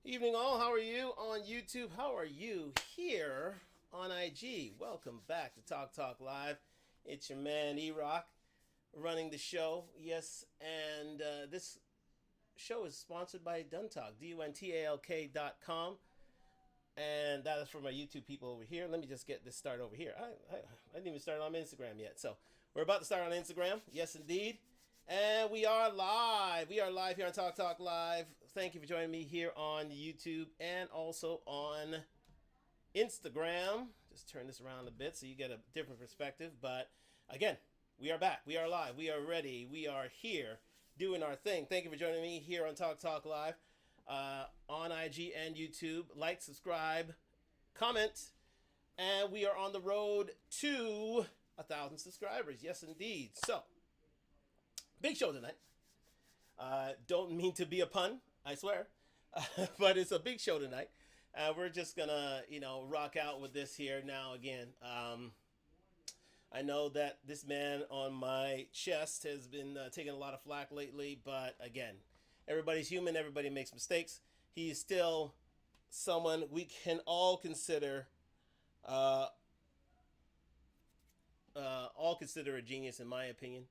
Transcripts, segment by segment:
Evening all, how are you on YouTube? How are you here on IG? Welcome back to Talk Talk Live. It's your man E-Rock running the show. Yes, and this show is sponsored by Duntalk, DUNTALK.com. And that is for my YouTube people over here. Let me just get this started over here. I didn't even start on Instagram yet. So we're about to start on Instagram. Yes, indeed. And we are live. We are live here on Talk Talk Live. Thank you for joining me here on YouTube and also on Instagram. Just turn this around a bit so you get a different perspective. But again, we are back. We are live. We are ready. We are here doing our thing. Thank you for joining me here on Talk Talk Live on IG and YouTube. Like, subscribe, comment. And we are on the road to 1,000 subscribers. Yes, indeed. So, big show tonight. Don't mean to be a pun, I swear. But it's a big show tonight. We're just gonna, rock out with this here now again. I know that this man on my chest has been taking a lot of flack lately, but again, everybody's human, everybody makes mistakes. He's still someone we can all consider a genius in my opinion.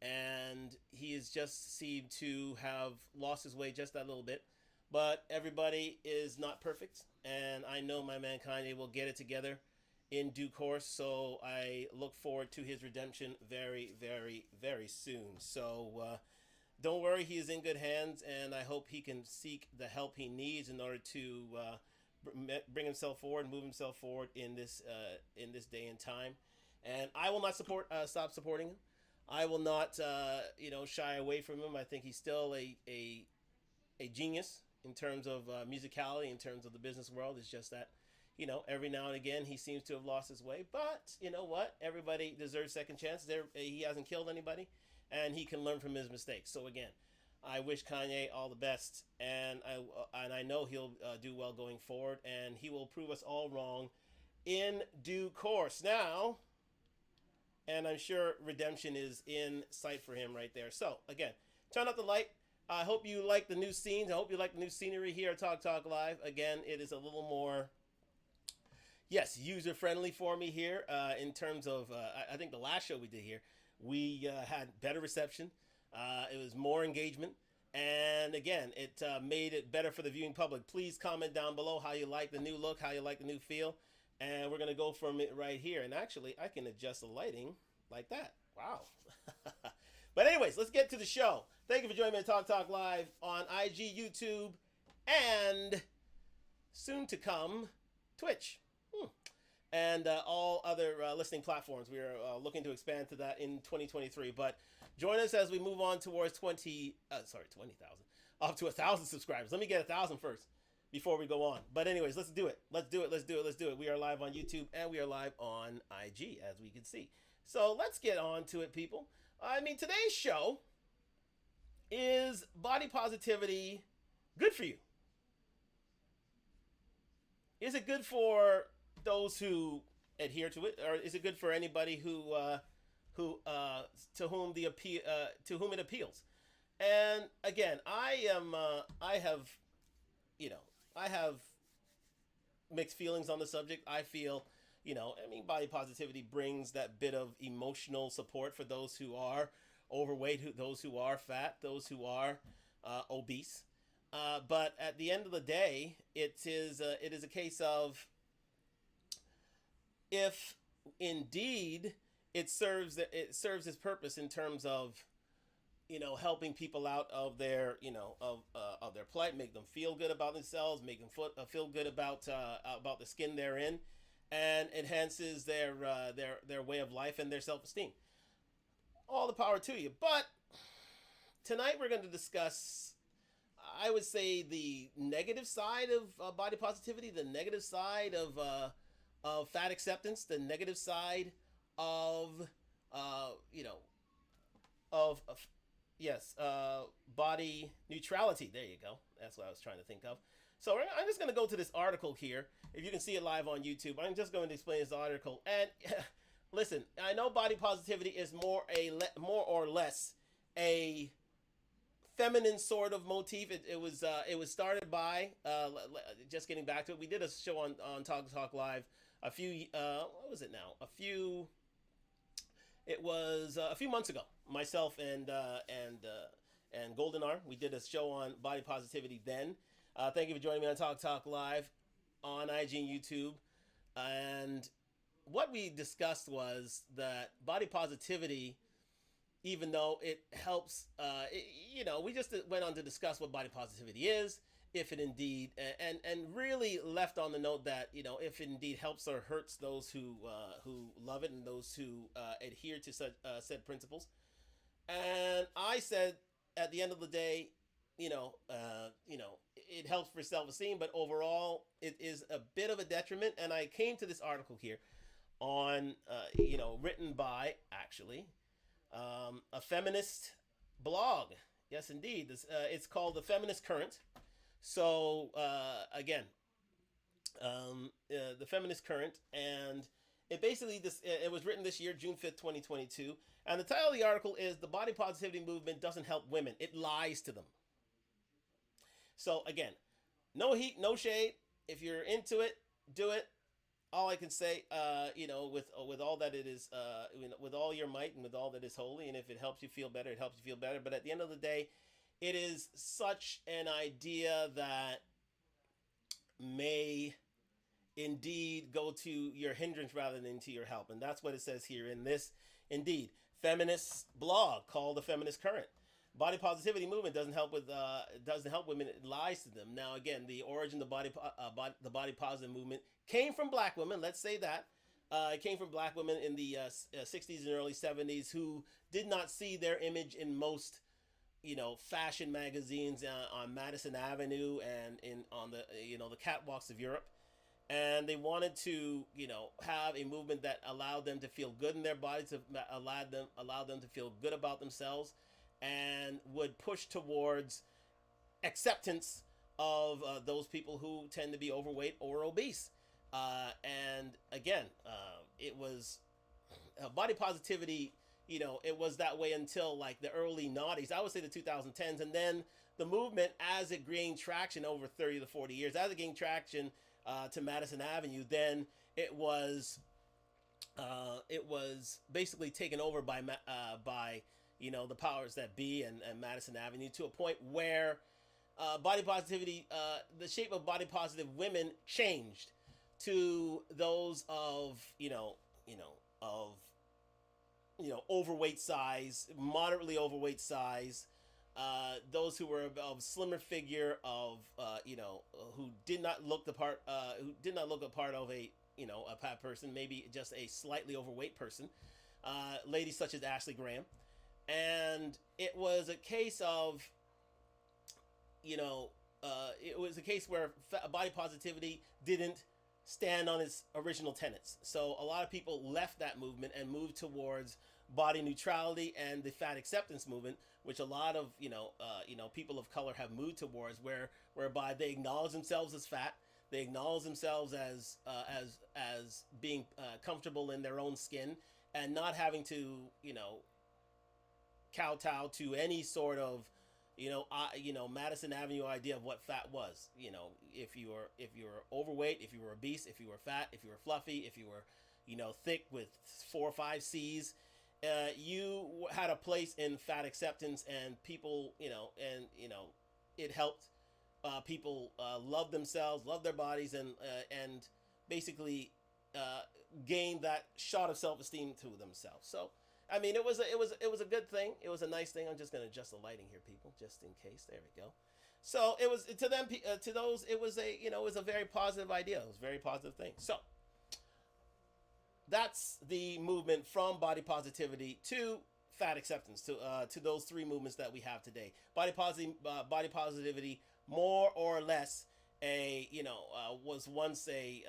And he has just seemed to have lost his way just that little bit. But everybody is not perfect, and I know my man Kanye will get it together in due course, so I look forward to his redemption very, very, very soon. So don't worry, he is in good hands, and I hope he can seek the help he needs in order to bring himself forward, move himself forward in this day and time. And I will not stop supporting him. I will not, shy away from him. I think he's still a genius in terms of musicality, in terms of the business world. It's just that, every now and again he seems to have lost his way. But you know what? Everybody deserves second chances. He hasn't killed anybody, and he can learn from his mistakes. So again, I wish Kanye all the best, and I know he'll do well going forward, and he will prove us all wrong in due course. Now. And I'm sure redemption is in sight for him right there. So, again, turn up the light. I hope you like the new scenes. I hope you like the new scenery here at Talk Talk Live. Again, it is a little more, yes, user-friendly for me here in terms of, I think the last show we did here, we had better reception. It was more engagement. And again, it made it better for the viewing public. Please comment down below how you like the new look, how you like the new feel. And we're going to go from it right here. And actually, I can adjust the lighting like that. Wow. But anyways, let's get to the show. Thank you for joining me at Talk Talk Live on IG, YouTube, and soon to come, Twitch. And all other listening platforms. We are looking to expand to that in 2023. But join us as we move on towards 20,000. Up to 1,000 subscribers. Let me get 1,000 first before we go on. But anyways, let's do it. Let's do it. We are live on YouTube and we are live on IG, as we can see. So let's get on to it, people. I mean, today's show is body positivity good for you? Is it good for those who adhere to it, or is it good for anybody who to whom it appeals? And again, I have mixed feelings on the subject. I feel, body positivity brings that bit of emotional support for those who are overweight, those who are fat, those who are obese. But at the end of the day, it is a case of, if indeed it serves its purpose in terms of, helping people out of their, of their plight, make them feel good about themselves, make them feel good about the skin they're in, and enhances their way of life and their self-esteem. All the power to you. But tonight we're going to discuss, I would say, the negative side of body positivity, the negative side of fat acceptance, the negative side of body neutrality. There you go. That's what I was trying to think of. So I'm just going to go to this article here. If you can see it live on YouTube, I'm just going to explain this article. And listen, I know body positivity is more or less a feminine sort of motif. It was started by just getting back to it. We did a show on Talk Live a few what was it now? It was a few months ago. Myself and Golden Arm, we did a show on body positivity then. Thank you for joining me on Talk Live on IG and YouTube. And what we discussed was that body positivity, even though it helps, we just went on to discuss what body positivity is, if it indeed, and really left on the note that, if it indeed helps or hurts those who love it and those who adhere to such said principles. And I said, at the end of the day, it helps for self-esteem, but overall, it is a bit of a detriment. And I came to this article here on, written by, actually, a feminist blog. Yes, indeed. It's called The Feminist Current. So, again, The Feminist Current, and it basically, it was written this year, June 5th, 2022. And the title of the article is "The Body Positivity Movement Doesn't Help Women. It Lies to Them." So, again, no heat, no shade. If you're into it, do it. All I can say, with all that it is, with all your might and with all that is holy, and if it helps you feel better, it helps you feel better. But at the end of the day, it is such an idea that may indeed go to your hindrance rather than to your help. And that's what it says here in this, indeed, feminist blog called The Feminist Current. Body positivity movement doesn't help women. It lies to them. Now, again, the origin of the body positive movement came from black women. Let's say that it came from black women in the 60s and early 70s who did not see their image in most, fashion magazines on Madison Avenue and on the the catwalks of Europe. And they wanted to, have a movement that allowed them to feel good in their bodies, to allow them to feel good about themselves, and would push towards acceptance of those people who tend to be overweight or obese. And again, it was body positivity. It was that way until like the early noughties. I would say the 2010s, and then the movement, as it gained traction over 30 to 40 years, as it gained traction to Madison Avenue, then it was basically taken over by the powers that be and Madison Avenue, to a point where body positivity, the shape of body positive women changed to those of overweight size, moderately overweight size, those who were of slimmer figure, of who did not look the part, of a fat person, maybe just a slightly overweight person, ladies such as Ashley Graham. And it was a case of, it was a case where body positivity didn't stand on its original tenets. So a lot of people left that movement and moved towards body neutrality and the fat acceptance movement, which a lot of people of color have moved towards, whereby they acknowledge themselves as fat, they acknowledge themselves as being comfortable in their own skin, and not having to kowtow to any sort of Madison Avenue idea of what fat was. If you were overweight, if you were obese, if you were fat, if you were fluffy, if you were thick with 4 or 5 C's, you had a place in fat acceptance, and people it helped people love themselves, love their bodies, and basically gain that shot of self-esteem to themselves. So I mean, it was a good thing. It was a nice thing. I'm just going to adjust the lighting here, people, just in case. There we go. So it was, to them, to those, it was a very positive idea. It was a very positive thing. So that's the movement from body positivity to fat acceptance, to those 3 movements that we have today. Body positivity, more or less was once it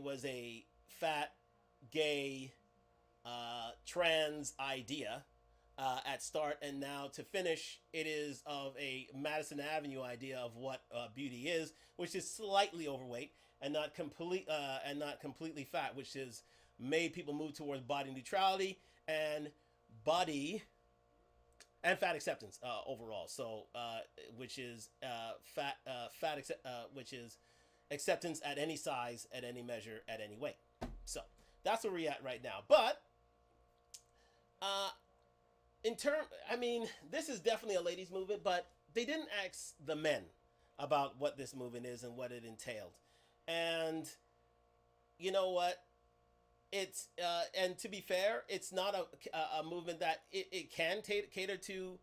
was a fat, gay, trans idea at start, and now to finish, it is of a Madison Avenue idea of what beauty is, which is slightly overweight and not completely fat, which has made people move towards body neutrality and body and fat acceptance overall. So, which is which is acceptance at any size, at any measure, at any weight. So that's where we're at right now. But uh, I mean, this is definitely a ladies' movement, but they didn't ask the men about what this movement is and what it entailed. And you know what? It's and to be fair, it's not a movement that it can cater to,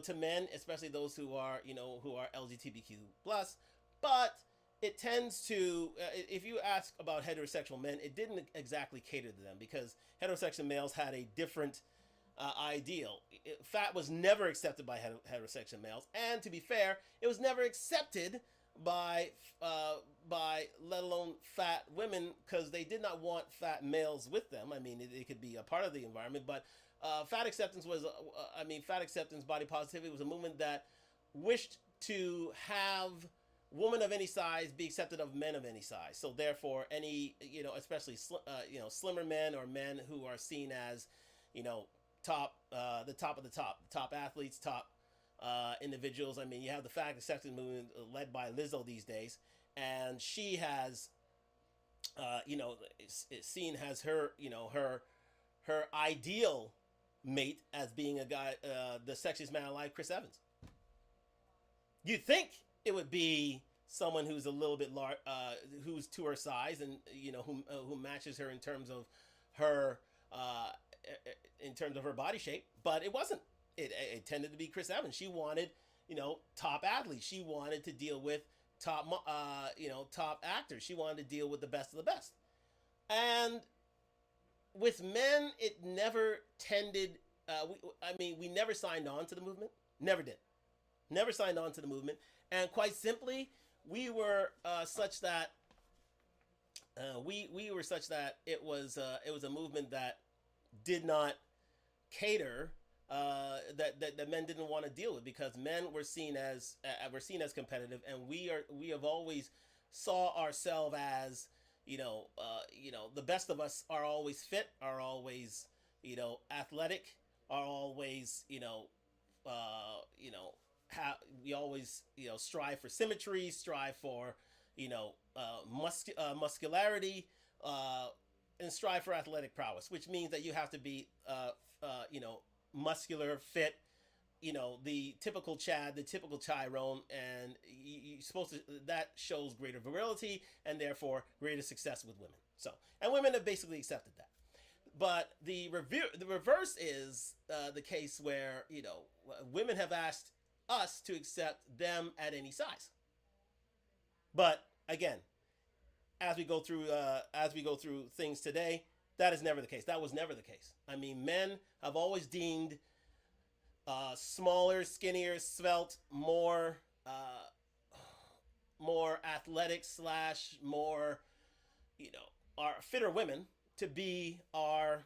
to men, especially those who are, who are LGBTQ plus. But it tends to, if you ask about heterosexual men, it didn't exactly cater to them, because heterosexual males had a different ideal. Fat was never accepted by heterosexual males, and to be fair, it was never accepted by let alone fat women, because they did not want fat males with them. I mean, it could be a part of the environment, but fat acceptance was, fat acceptance, body positivity was a movement that wished to have women of any size be accepted of men of any size. So therefore, any, especially slimmer men, or men who are seen as, top, the top of the top athletes, top individuals. I mean, you have the fat acceptance movement led by Lizzo these days, and she has, it's seen as her, her ideal mate as being a guy, the sexiest man alive, Chris Evans. You'd think it would be someone who's a little bit large, who's to her size, and who matches her in terms of her, body shape, but it wasn't. It tended to be Chris Evans. She wanted, top athletes. She wanted to deal with top, top actors. She wanted to deal with the best of the best. And with men, it never tended. We never signed on to the movement. Never did. Never signed on to the movement. And quite simply, we were such that we were such that it was a movement that did not cater, that men didn't want to deal with, because men were seen as competitive, and we have always saw ourselves as, the best of us are always fit, are always, athletic, are always, we always, strive for symmetry, strive for, muscularity, and strive for athletic prowess, which means that you have to be, muscular, fit, the typical Chad, the typical Tyrone, and you're supposed to, that shows greater virility and therefore greater success with women. So, and women have basically accepted that. But the reverse is the case where, women have asked us to accept them at any size. But again, as we go through things today, that is never the case. That was never the case. I mean, men have always deemed smaller, skinnier, svelte, more athletic / more, our fitter women to be our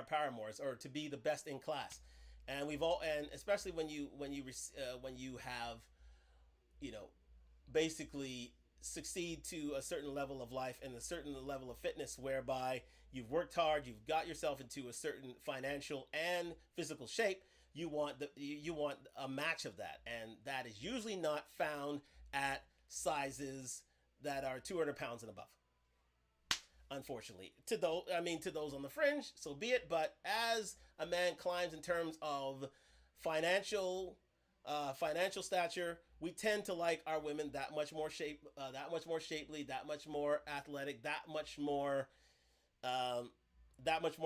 paramours, or to be the best in class. And and especially when you have, basically succeed to a certain level of life and a certain level of fitness, whereby you've worked hard, you've got yourself into a certain financial and physical shape, you want a match of that, and that is usually not found at sizes that are 200 pounds and above. Unfortunately, to those on the fringe, so be it. But as a man climbs in terms of financial stature, we tend to like our women that much more shapely, that much more athletic, that much more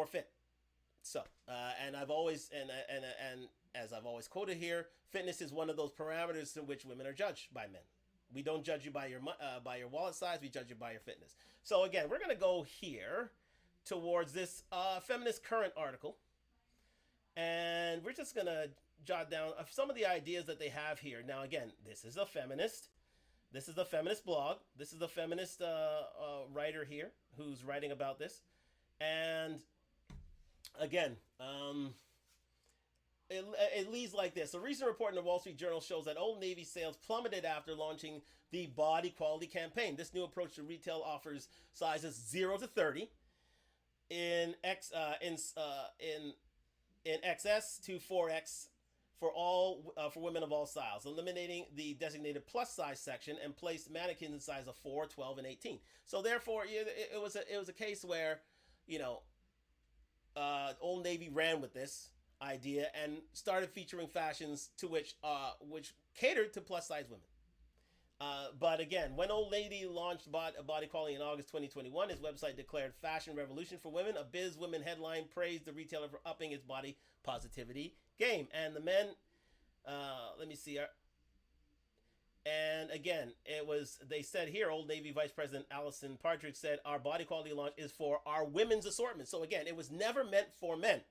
fit. So, and I've always and as I've always quoted here, fitness is one of those parameters in which women are judged by men. We don't judge you by your wallet size. We judge you by your fitness. So again, we're gonna go here towards this Feminist Current article, and we're just gonna jot down some of the ideas that they have here. Now, again, this is a feminist. This is the feminist blog. This is the feminist writer here who's writing about this, and again, it leads like this. A recent report in the Wall Street Journal shows that Old Navy sales plummeted after launching the Body Quality campaign. This new approach to retail offers sizes 0 to 30 in in XS to 4X for women of all styles, eliminating the designated plus size section and placed mannequins in size of 4, 12, and 18. So therefore, it was a case where, you know, Old Navy ran with this idea and started featuring fashions to which catered to plus size women. But again, when Old Navy launched Body Calling in August 2021, his website declared fashion revolution for women. A Biz Women headline praised the retailer for upping its body positivity game. And the men, let me see. And again, they said here, Old Navy Vice President Allison Partridge said, our body quality launch is for our women's assortment. So again, it was never meant for men.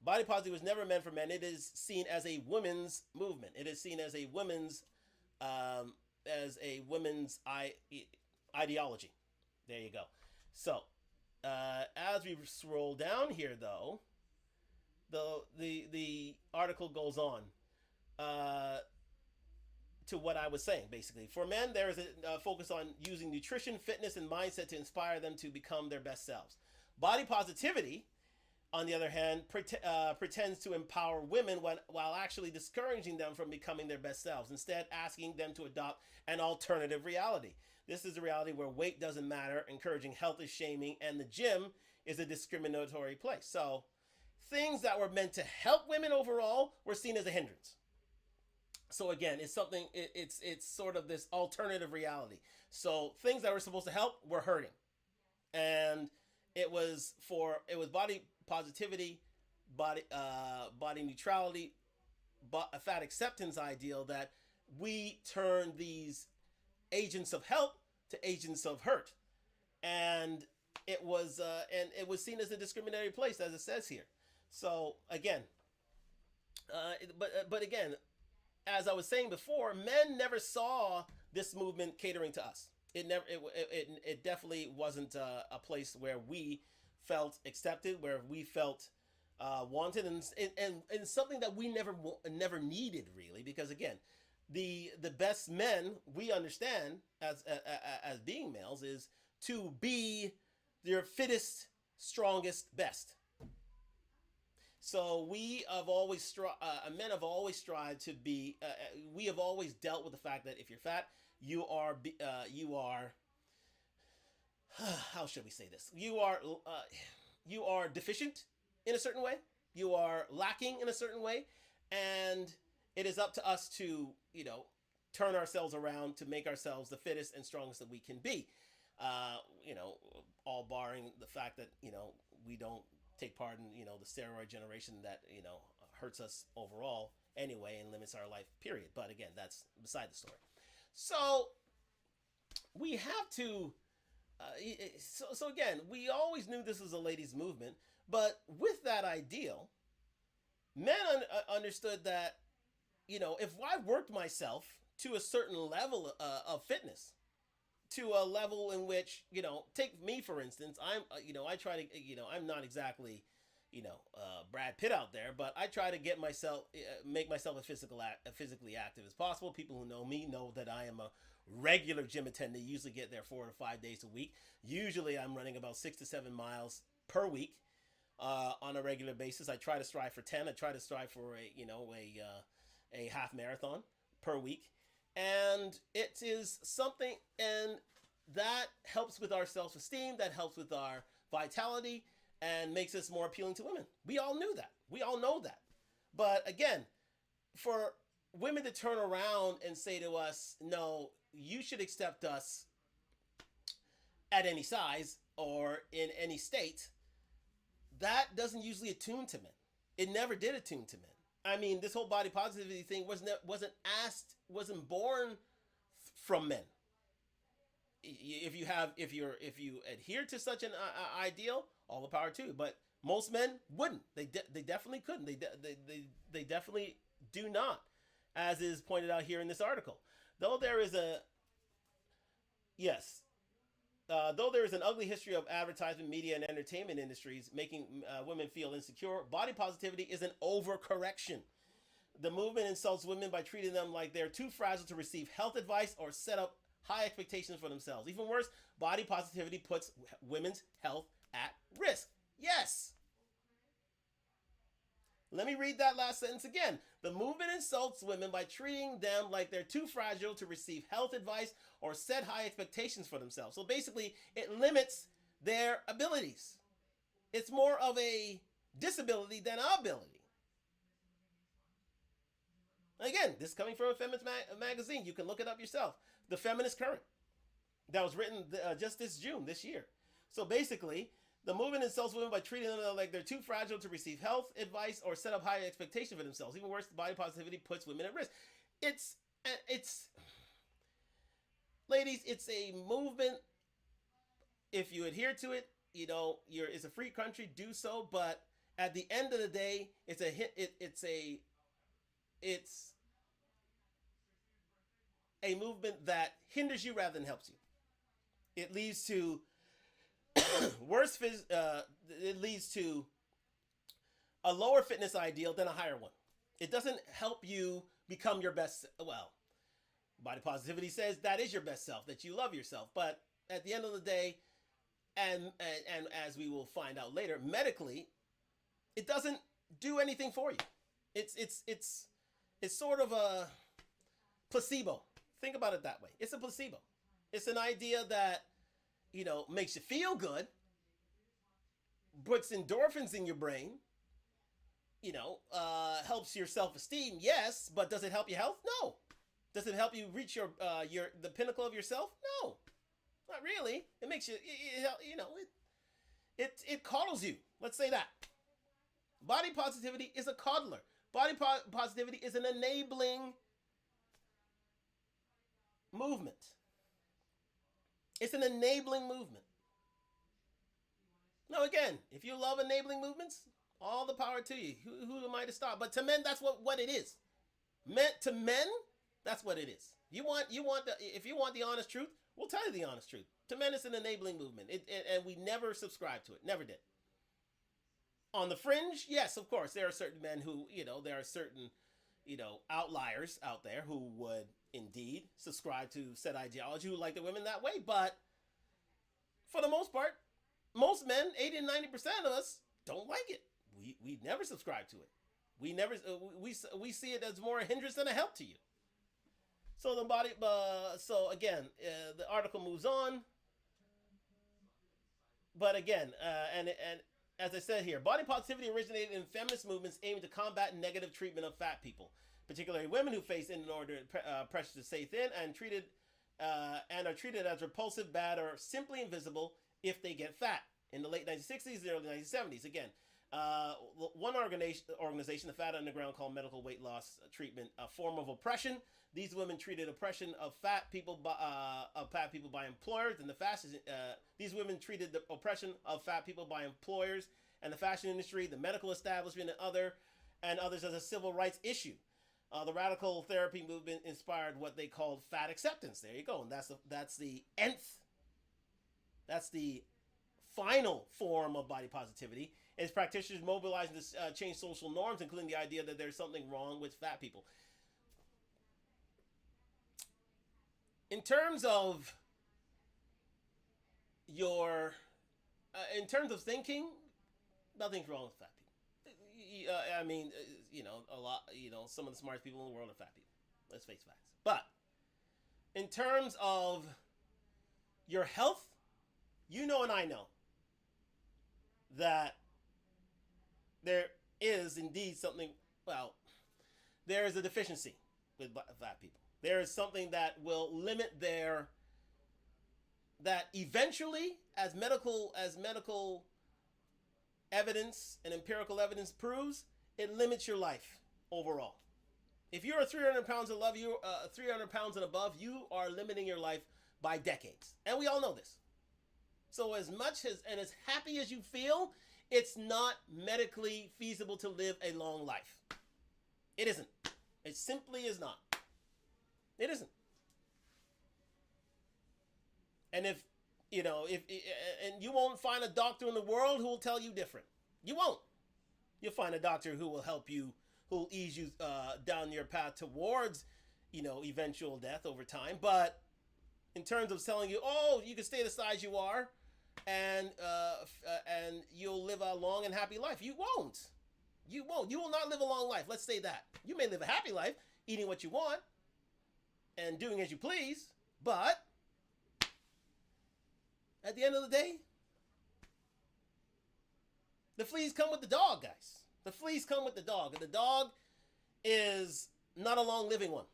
Body positivity was never meant for men. It is seen as a women's movement. It is seen as a women's ideology. There you go. So as we scroll down here, though, the article goes on to what I was saying. Basically, for men, there is a focus on using nutrition, fitness, and mindset to inspire them to become their best selves. Body positivity, on the other hand, pretends to empower women while actually discouraging them from becoming their best selves, instead asking them to adopt an alternative reality. This is a reality where weight doesn't matter, encouraging health is shaming, and the gym is a discriminatory place. So things that were meant to help women overall were seen as a hindrance. So again, it's something, it's sort of this alternative reality. So things that were supposed to help were hurting. And it was body positivity, body neutrality, a fat acceptance ideal that we turn these agents of help to agents of hurt. And it was seen as a discriminatory place, as it says here. So again, but again, as I was saying before, men never saw this movement catering to us. It definitely wasn't a place where we felt accepted, where we felt wanted, and something that we never needed, really, because again, the best men we understand as being males is to be their fittest, strongest, best. So men have always strived to be. We have always dealt with the fact that if you're fat, you are. How should we say this? You are deficient in a certain way. You are lacking in a certain way, and it is up to us to turn ourselves around to make ourselves the fittest and strongest that we can be. All barring the fact that we don't take part in the steroid generation that hurts us overall anyway and limits our life period. But again, that's beside the story. So we have to so again, we always knew this was a ladies movement, but with that ideal, men understood that if I worked myself to a certain level of fitness, to a level in which, take me for instance, I try to, I'm not exactly, Brad Pitt out there, but I try to make myself as physically active as possible. People who know me know that I am a regular gym attendant, usually get there 4 to 5 days a week. Usually I'm running about 6 to 7 miles per week on a regular basis. I try to strive for 10. I try to strive for a half marathon per week. And it is something, and that helps with our self-esteem, that helps with our vitality, and makes us more appealing to women. We all knew that. We all know that. But again, for women to turn around and say to us, no, you should accept us at any size or in any state, that doesn't usually attune to men. It never did attune to men. I mean, this whole body positivity thing wasn't born from men. If you adhere to such an ideal, all the power to you. But most men wouldn't. They definitely couldn't. They definitely do not, as is pointed out here in this article. Though there is an ugly history of advertisement, media, and entertainment industries making women feel insecure, body positivity is an overcorrection. The movement insults women by treating them like they're too fragile to receive health advice or set up high expectations for themselves. Even worse, body positivity puts women's health at risk. Yes. Let me read that last sentence again. The movement insults women by treating them like they're too fragile to receive health advice or set high expectations for themselves. So basically, it limits their abilities. It's more of a disability than an ability. Again, this is coming from a feminist magazine. You can look it up yourself. The Feminist Current. That was written just this June, this year. So basically, the movement insults women by treating them like they're too fragile to receive health advice or set up high expectations for themselves. Even worse, body positivity puts women at risk. It's ladies, it's a movement. If you adhere to it, it's a free country. Do so, but at the end of the day, it's a movement that hinders you rather than helps you. It leads to worse. It leads to a lower fitness ideal than a higher one. It doesn't help you become your best. Well, body positivity says that is your best self, that you love yourself. But at the end of the day, and as we will find out later, medically, it doesn't do anything for you. It's sort of a placebo. Think about it that way. It's a placebo. It's an idea that makes you feel good, puts endorphins in your brain, helps your self-esteem, yes, but does it help your health? No. Does it help you reach the pinnacle of yourself? No, not really. It makes you, it coddles you. Let's say that. Body positivity is a coddler. Body positivity is an enabling movement. It's an enabling movement. Now, again, if you love enabling movements, all the power to you. Who am I to stop? But to men, that's what it is. To men, that's what it is. If you want the honest truth, we'll tell you the honest truth. To men, it's an enabling movement, and we never subscribe to it. Never did. On the fringe, yes, of course, there are certain men who, there are certain, outliers out there who would indeed subscribe to said ideology, who like the women that way. But for the most part, most men, 80 and 90% of us, don't like it. We never subscribe to it. We see it as more a hindrance than a help to you. So so again, the article moves on. But again, and as I said here, body positivity originated in feminist movements aiming to combat negative treatment of fat people, particularly women who face inordinate pressure to stay thin and are treated as repulsive, bad, or simply invisible if they get fat. In the late 1960s and early 1970s, again, one organization, the Fat Underground, called medical weight loss treatment a form of oppression. These women treated oppression of fat people by employers, and these women treated the oppression of fat people by employers and the fashion industry, the medical establishment, and others as a civil rights issue. The radical therapy movement inspired what they called fat acceptance. There you go, and that's the nth. That's the final form of body positivity. Is practitioners mobilizing to change social norms, including the idea that there's something wrong with fat people. In terms of thinking, nothing's wrong with fat people. A lot. Some of the smartest people in the world are fat people. Let's face facts. But in terms of your health, and I know that there is indeed something. Well, there is a deficiency with fat people. There is something that will limit that eventually, as medical evidence and empirical evidence proves, it limits your life overall. If you're 300 pounds and 300 pounds and above, you are limiting your life by decades, and we all know this. So as happy as you feel, it's not medically feasible to live a long life. It isn't. It simply is not. It isn't. And if you won't find a doctor in the world who will tell you different. You won't. You'll find a doctor who will help you, who will ease you down your path towards, eventual death over time. But in terms of telling you, you can stay the size you are, and you'll live a long and happy life, you won't. You won't. You will not live a long life. Let's say that. You may live a happy life, eating what you want and doing as you please, but at the end of the day, the fleas come with the dog, guys. The fleas come with the dog, and the dog is not a long living one.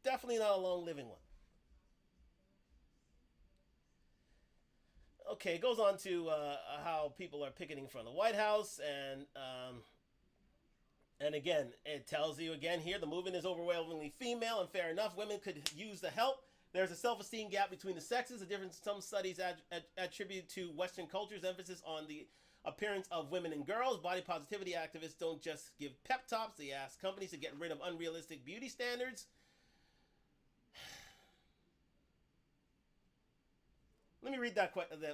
Definitely not a long living one. Okay, it goes on to how people are picketing in front of the White House, and again, it tells you again here the movement is overwhelmingly female, and fair enough, women could use the help. There's a self-esteem gap between the sexes. The difference some studies attribute to Western culture's emphasis on the appearance of women and girls. Body positivity activists don't just give pep talks; they ask companies to get rid of unrealistic beauty standards. Let me read that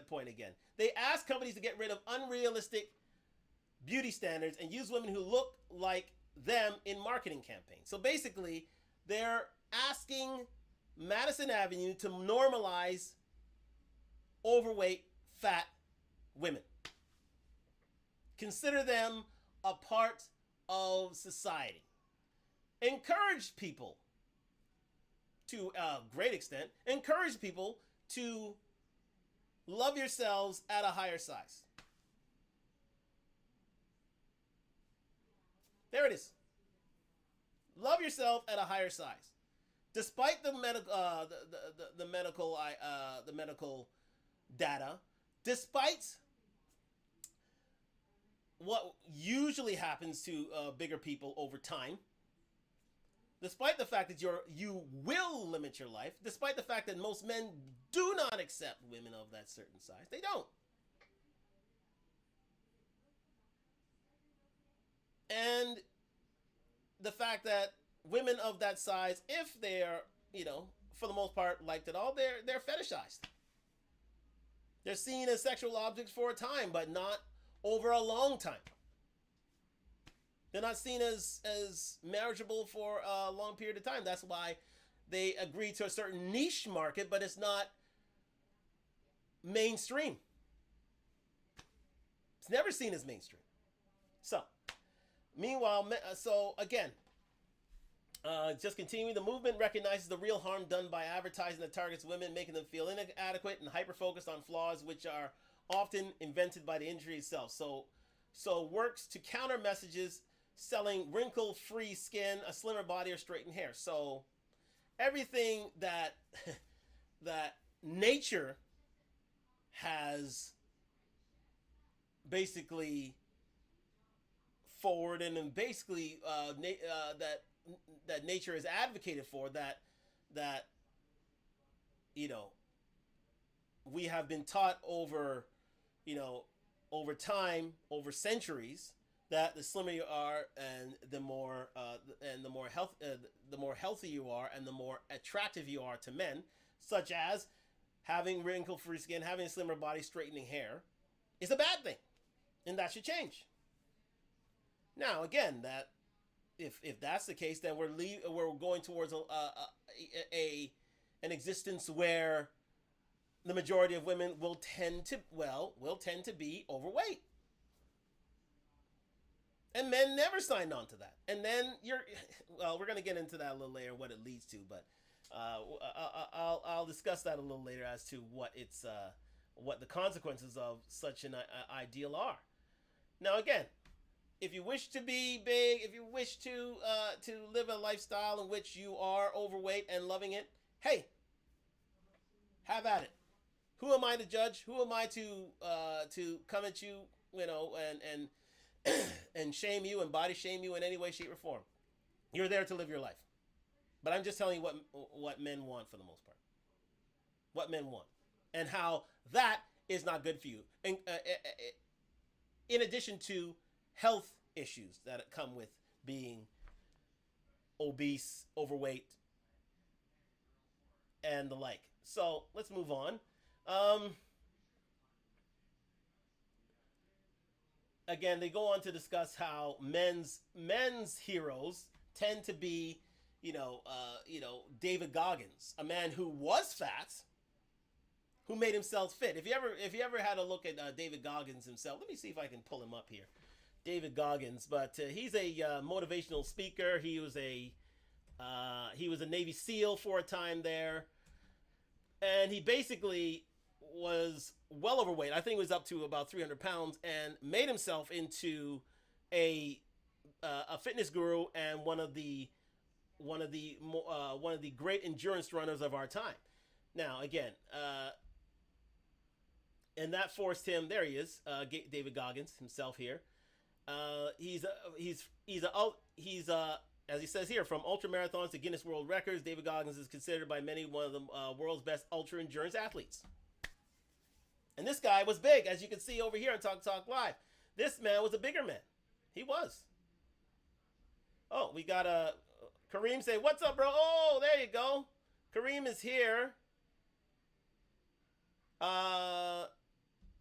point again. They ask companies to get rid of unrealistic beauty standards and use women who look like them in marketing campaigns. So basically, they're asking Madison Avenue to normalize overweight, fat women. Consider them a part of society. Encourage people, to a great extent, encourage people to love yourselves at a higher size. There it is. Love yourself at a higher size. Despite the medical data, despite what usually happens to bigger people over time, despite the fact that you will limit your life, despite the fact that most men do not accept women of that certain size, they don't. And the fact that women of that size, if they're, for the most part liked at all, they're fetishized. They're seen as sexual objects for a time, but not over a long time. They're not seen as marriageable for a long period of time. That's why they agree to a certain niche market, but it's not mainstream. It's never seen as mainstream. So, meanwhile, again, just continuing, the movement recognizes the real harm done by advertising that targets women, making them feel inadequate and hyper-focused on flaws which are often invented by the industry itself. So works to counter messages selling wrinkle-free skin, a slimmer body, or straightened hair. So everything that that nature has basically forward and basically that nature has advocated for, that we have been taught over time, over centuries, that the slimmer you are and the more healthy you are and the more attractive you are to men, such as having wrinkle-free skin, having a slimmer body, straightening hair, is a bad thing, and that should change. Now, again, that if that's the case, then we're going towards an existence where the majority of women will tend to be overweight, and men never signed on to that. And then we're going to get into that a little later, what it leads to, but I'll discuss that a little later as to what the consequences of such an ideal are. Now, again, if you wish to be big, if you wish to live a lifestyle in which you are overweight and loving it, hey, have at it. Who am I to judge? Who am I to come at you, and and shame you and body shame you in any way, shape, or form? You're there to live your life. But I'm just telling you what men want for the most part. What men want, and how that is not good for you. And in addition to health issues that come with being obese, overweight, and the like. So let's move on. Again, they go on to discuss how men's heroes tend to be, David Goggins, a man who was fat, who made himself fit. If you ever had a look at David Goggins himself, let me see if I can pull him up here. David Goggins, but he's a motivational speaker. He was a Navy SEAL for a time there, and he basically was well overweight. I think he was up to about 300 pounds, and made himself into a fitness guru and one of the great endurance runners of our time. Now, again, and that forced him. There he is, David Goggins himself here. He's as he says here, from ultra marathons to Guinness World Records, David Goggins is considered by many one of the world's best ultra endurance athletes. And this guy was big, as you can see over here on Talk Talk Live. This man was a bigger man. He was. Oh, we got Kareem say, "What's up, bro?" Oh, there you go. Kareem is here.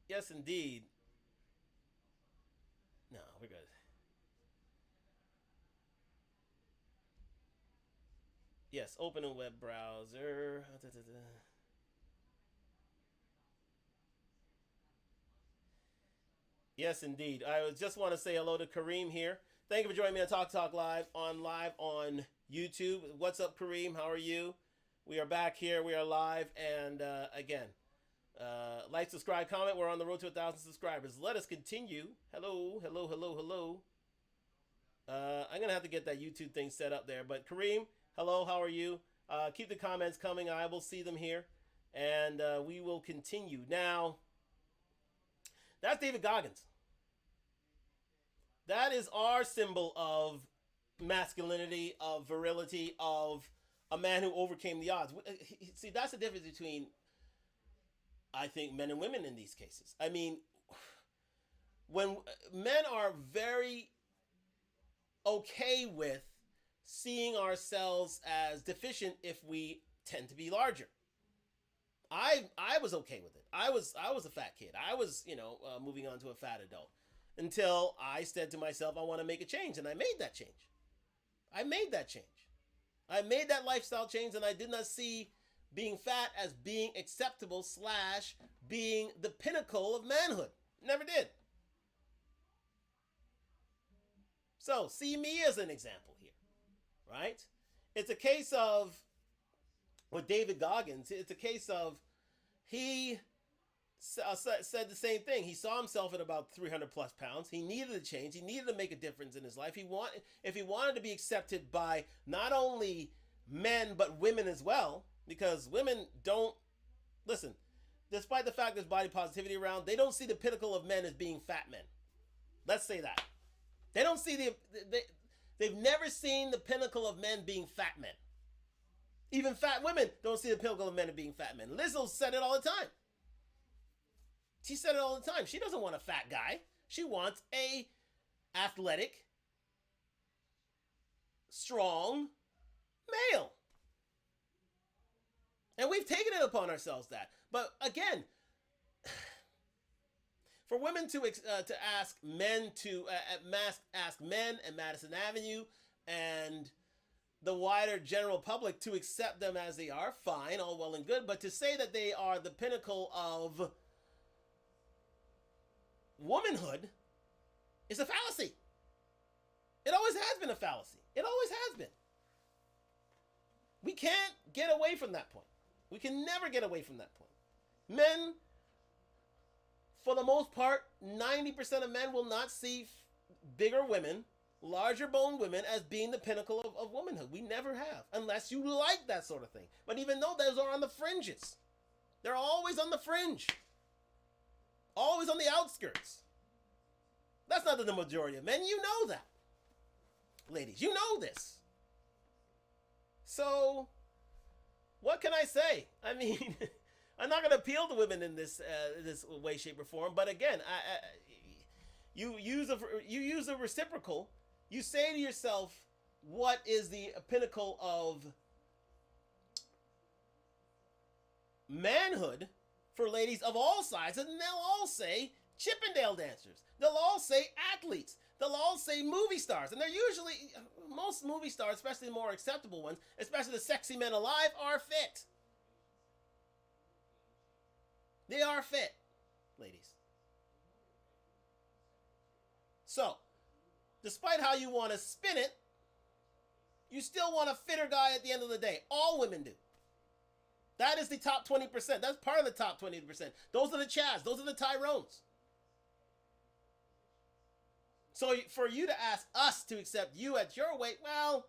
Yes, indeed. No, we're good. Yes, open a web browser. Yes, indeed. I just want to say hello to Kareem here. Thank you for joining me on Talk Talk Live on YouTube. What's up, Kareem? How are you? We are back here. We are live, and again, like, subscribe, comment. We're on the road to 1,000 subscribers. Let us continue. Hello, hello, hello, hello. I'm gonna have to get that YouTube thing set up there. But Kareem, hello, how are you? Keep the comments coming. I will see them here, and we will continue. Now, that's David Goggins. That is our symbol of masculinity, of virility, of a man who overcame the odds. See, that's the difference between, I think, men and women in these cases. I mean, when men are very okay with seeing ourselves as deficient if we tend to be larger. I was okay with it. I was a fat kid. I was, moving on to a fat adult until I said to myself, I want to make a change, and I made that change. I made that lifestyle change, and I did not see being fat as being acceptable / being the pinnacle of manhood. Never did. So, see me as an example here, right? It's a case of, with David Goggins, it's a case of, he said the same thing. He saw himself at about 300 plus pounds. He needed a change. He needed to make a difference in his life. If he wanted to be accepted by not only men, but women as well, because women don't, listen, despite the fact there's body positivity around, they don't see the pinnacle of men as being fat men. Let's say that. They don't see they've never seen the pinnacle of men being fat men. Even fat women don't see the pinnacle of men as being fat men. Lizzo said it all the time. She said it all the time. She doesn't want a fat guy. She wants a athletic, strong male. And we've taken it upon ourselves that. But again, for women to ask men ask men at Madison Avenue and the wider general public to accept them as they are, fine, all well and good. But to say that they are the pinnacle of womanhood is a fallacy. It always has been a fallacy. It always has been. We can't get away from that point. We can never get away from that point. Men, for the most part, 90% of men will not see bigger women, larger boned women, as being the pinnacle of womanhood. We never have, unless you like that sort of thing. But even though those are on the fringes, they're always on the fringe, always on the outskirts. That's not the majority of men. You know that, ladies. You know this. So, what can I say? I mean, I'm not going to appeal to women in this way, shape, or form. But again, you use a reciprocal. You say to yourself, what is the pinnacle of manhood for ladies of all sizes? And they'll all say Chippendale dancers. They'll all say athletes. They'll all say movie stars. And they're usually, most movie stars, especially the more acceptable ones, especially the sexy men alive, are fit. They are fit, ladies. So, despite how you want to spin it, you still want a fitter guy at the end of the day. All women do. That is the top 20%. That's part of the top 20%. Those are the Chads. Those are the Tyrones. So for you to ask us to accept you at your weight, well,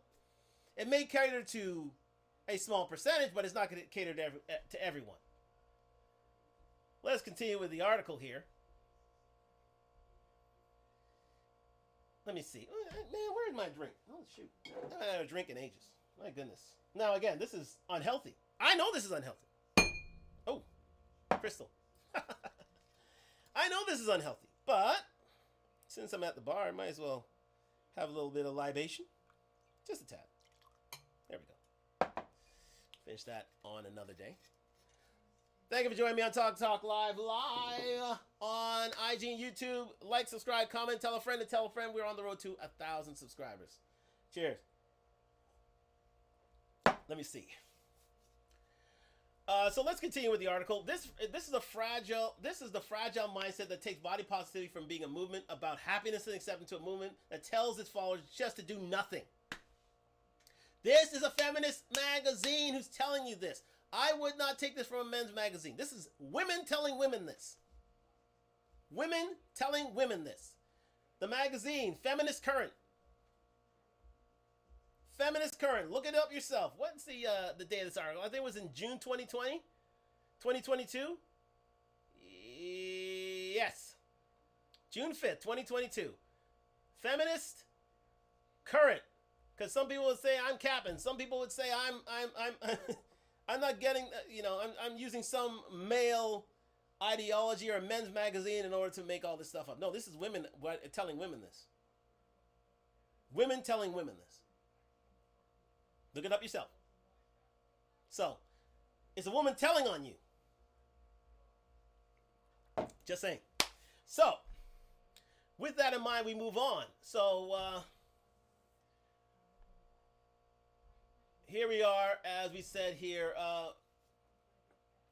it may cater to a small percentage, but it's not going to cater to everyone. Let's continue with the article here. Let me see. Man, where's my drink? Oh, shoot. I haven't had a drink in ages. My goodness. Now, again, this is unhealthy. I know this is unhealthy. Oh, crystal. I know this is unhealthy, but since I'm at the bar, I might as well have a little bit of libation. Just a tad. There we go. Finish that on another day. Thank you for joining me on Talk Live on IG and YouTube. Like, subscribe, comment, tell a friend, and tell a friend. We're on the road to 1,000 subscribers. Cheers. Let me see. So let's continue with the article. This is the fragile mindset that takes body positivity from being a movement about happiness and acceptance to a movement that tells its followers just to do nothing. This is a feminist magazine who's telling you this. I would not take this from a men's magazine. This is women telling women this. Women telling women this. The magazine, Feminist Current. Feminist Current. Look it up yourself. What's the date of this article? I think it was in June 2020? 2022? Yes. June 5th, 2022. Feminist Current. Because some people would say I'm capping. Some people would say I'm not getting, I'm using some male ideology or a men's magazine in order to make all this stuff up. No, this is women telling women this. Women telling women this. Look it up yourself. So, it's a woman telling on you. Just saying. So, with that in mind, we move on. So, here we are, as we said here.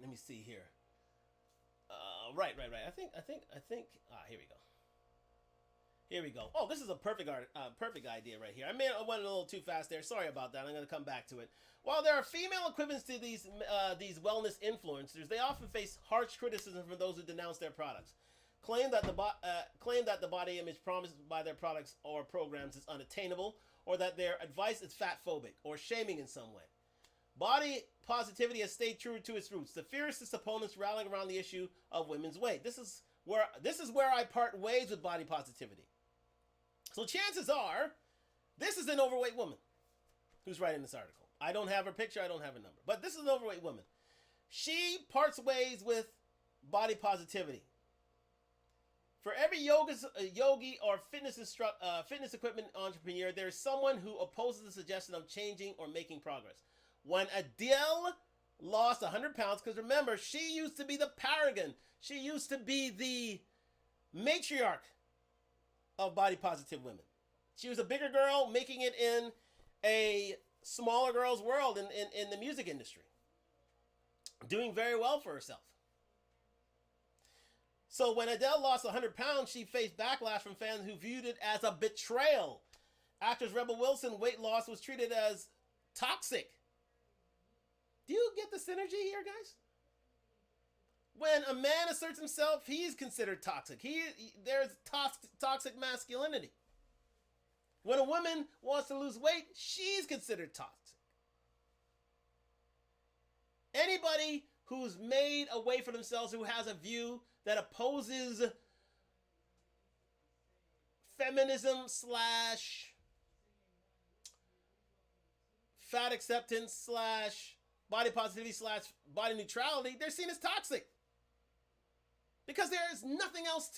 Let me see here. Right. I think. Here we go. Here we go. Oh, this is a perfect idea right here. I went a little too fast there. Sorry about that. I'm going to come back to it. While there are female equivalents to these wellness influencers, they often face harsh criticism from those who denounce their products. Claim that the body image promised by their products or programs is unattainable, or that their advice is fat-phobic or shaming in some way. Body positivity has stayed true to its roots. The fiercest opponents rallying around the issue of women's weight. This is where I part ways with body positivity. So chances are, this is an overweight woman who's writing this article. I don't have her picture, I don't have her number. But this is an overweight woman. She parts ways with body positivity. For every yogi or fitness equipment entrepreneur, there is someone who opposes the suggestion of changing or making progress. When Adele lost 100 pounds, because remember, she used to be the paragon. She used to be the matriarch of body positive women. She was a bigger girl making it in a smaller girl's world in the music industry. Doing very well for herself. So when Adele lost 100 pounds, she faced backlash from fans who viewed it as a betrayal. Actress Rebel Wilson weight loss was treated as toxic. Do you get the synergy here, guys? When a man asserts himself, he's considered toxic. There's toxic masculinity. When a woman wants to lose weight, she's considered toxic. Anybody who's made a way for themselves, who has a view that opposes feminism / fat acceptance / body positivity / body neutrality, they're seen as toxic. Because there is nothing else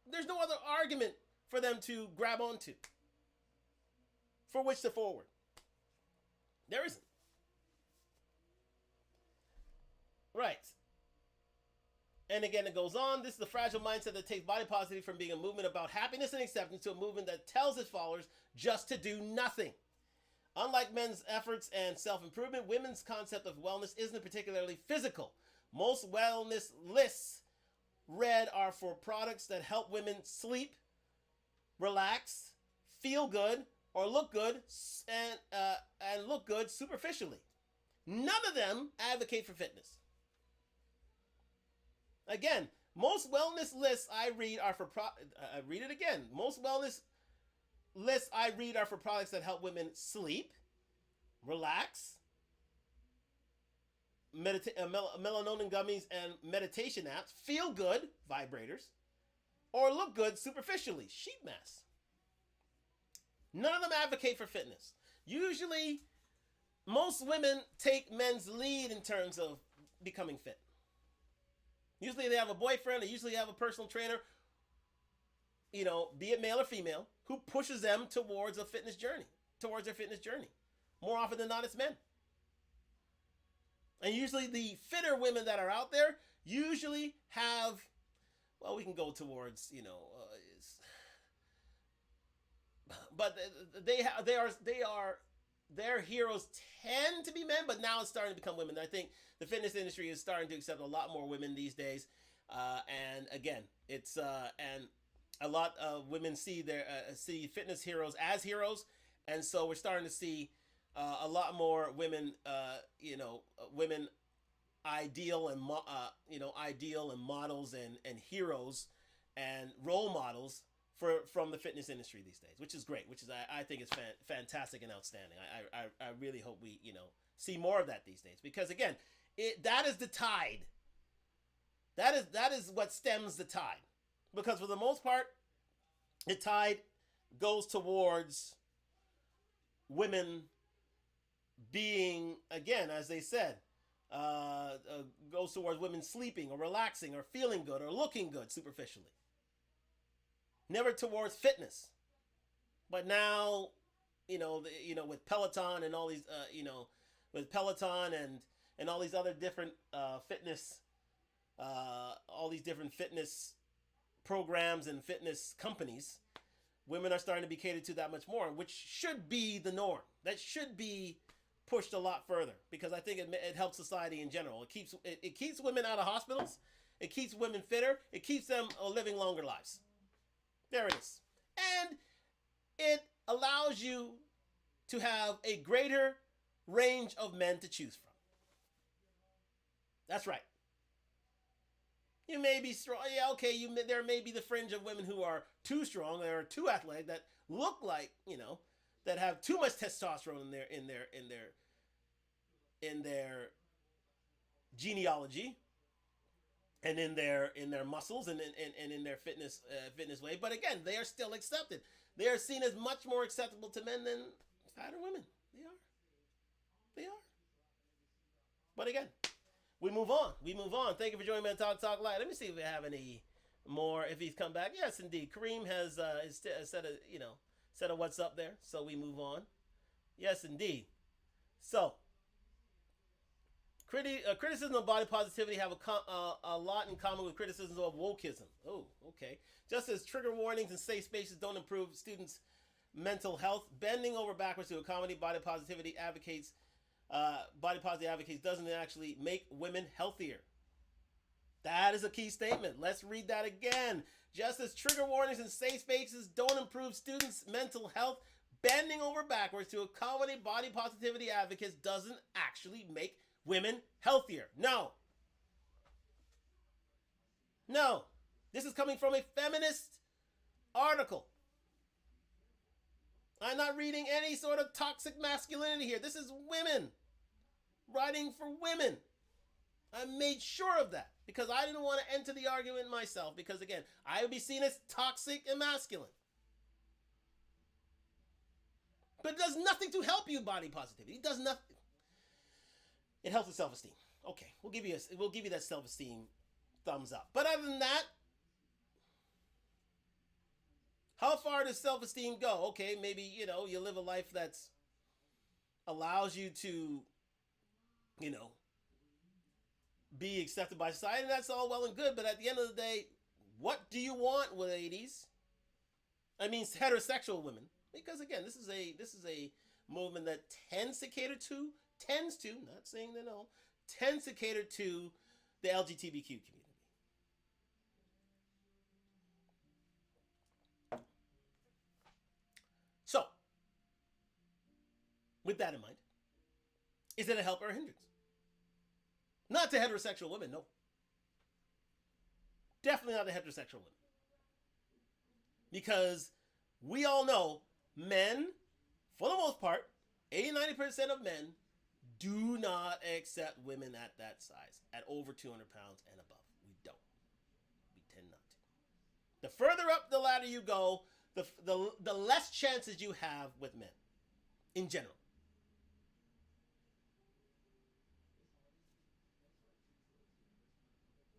there's no other argument for them to grab onto, for which to forward. There isn't. Right. And again, it goes on. This is the fragile mindset that takes body positivity from being a movement about happiness and acceptance to a movement that tells its followers just to do nothing. Unlike men's efforts and self-improvement, women's concept of wellness isn't particularly physical. Most wellness lists read are for products that help women sleep, relax, feel good or look good and look good superficially. None of them advocate for fitness. Again, most wellness lists I read are for I read it again. Most wellness lists I read are for products that help women sleep, relax, melatonin gummies and meditation apps, feel good, vibrators, or look good superficially, sheet masks. None of them advocate for fitness. Usually, most women take men's lead in terms of becoming fit. Usually they have a boyfriend, they usually have a personal trainer, you know, be it male or female, who pushes them towards a fitness journey, towards their fitness journey. More often than not, it's men. And usually the fitter women that are out there usually have, well, we can go towards, you know, but their heroes tend to be men, but now it's starting to become women. I think the fitness industry is starting to accept a lot more women these days. And again, it's and a lot of women see fitness heroes as heroes, and so we're starting to see a lot more women, women ideal and models and heroes and role models from the fitness industry these days, which is great, which is I think is fantastic and outstanding. I really hope we see more of that these days, because again, that is the tide. That is what stems the tide, because for the most part, the tide goes towards women being, again, as they said, goes towards women sleeping or relaxing or feeling good or looking good superficially. Never towards fitness. But now, with Peloton and all these, with Peloton and all these other different fitness, all these different fitness programs and fitness companies, women are starting to be catered to that much more, which should be the norm. That should be pushed a lot further, because I think it helps society in general. It keeps women out of hospitals. It keeps women fitter. It keeps them living longer lives. There it is. And it allows you to have a greater range of men to choose from. That's right. You may be strong. Yeah, okay. There may be the fringe of women who are too strong, that are too athletic, that look like, that have too much testosterone in their genealogy, and in their muscles and in their fitness way. But again, they are still accepted. They are seen as much more acceptable to men than fatter women. They are. But again, we move on. Thank you for joining me on Talk Live. Let me see if we have any more. If he's come back, yes, indeed. Kareem has said a what's up there. So we move on. Yes, indeed. So, criticism of body positivity have a lot in common with criticisms of wokeism. Oh, okay. Just as trigger warnings and safe spaces don't improve students' mental health, bending over backwards to accommodate body positive advocates doesn't actually make women healthier. That is a key statement. Let's read that again. Just as trigger warnings and safe spaces don't improve students' mental health, bending over backwards to accommodate body positivity advocates doesn't actually make women healthier. No. This is coming from a feminist article. I'm not reading any sort of toxic masculinity here. This is women writing for women. I made sure of that because I didn't want to enter the argument myself, because again, I would be seen as toxic and masculine. But it does nothing to help you body positivity. It does nothing. It helps with self-esteem. Okay, we'll give you that self-esteem thumbs up. But other than that, how far does self-esteem go? Okay, maybe you live a life that's allows you to, be accepted by society, and that's all well and good. But at the end of the day, what do you want, ladies? I mean, heterosexual women, because again, this is a movement that tends to, not saying they don't, tends to cater to the LGBTQ community. with that in mind, is it a help or a hindrance? Not to heterosexual women, no. Definitely not to heterosexual women. Because we all know men, for the most part, 80-90% of men do not accept women at that size, at over 200 pounds and above. We don't. We tend not to. The further up the ladder you go, the less chances you have with men, in general.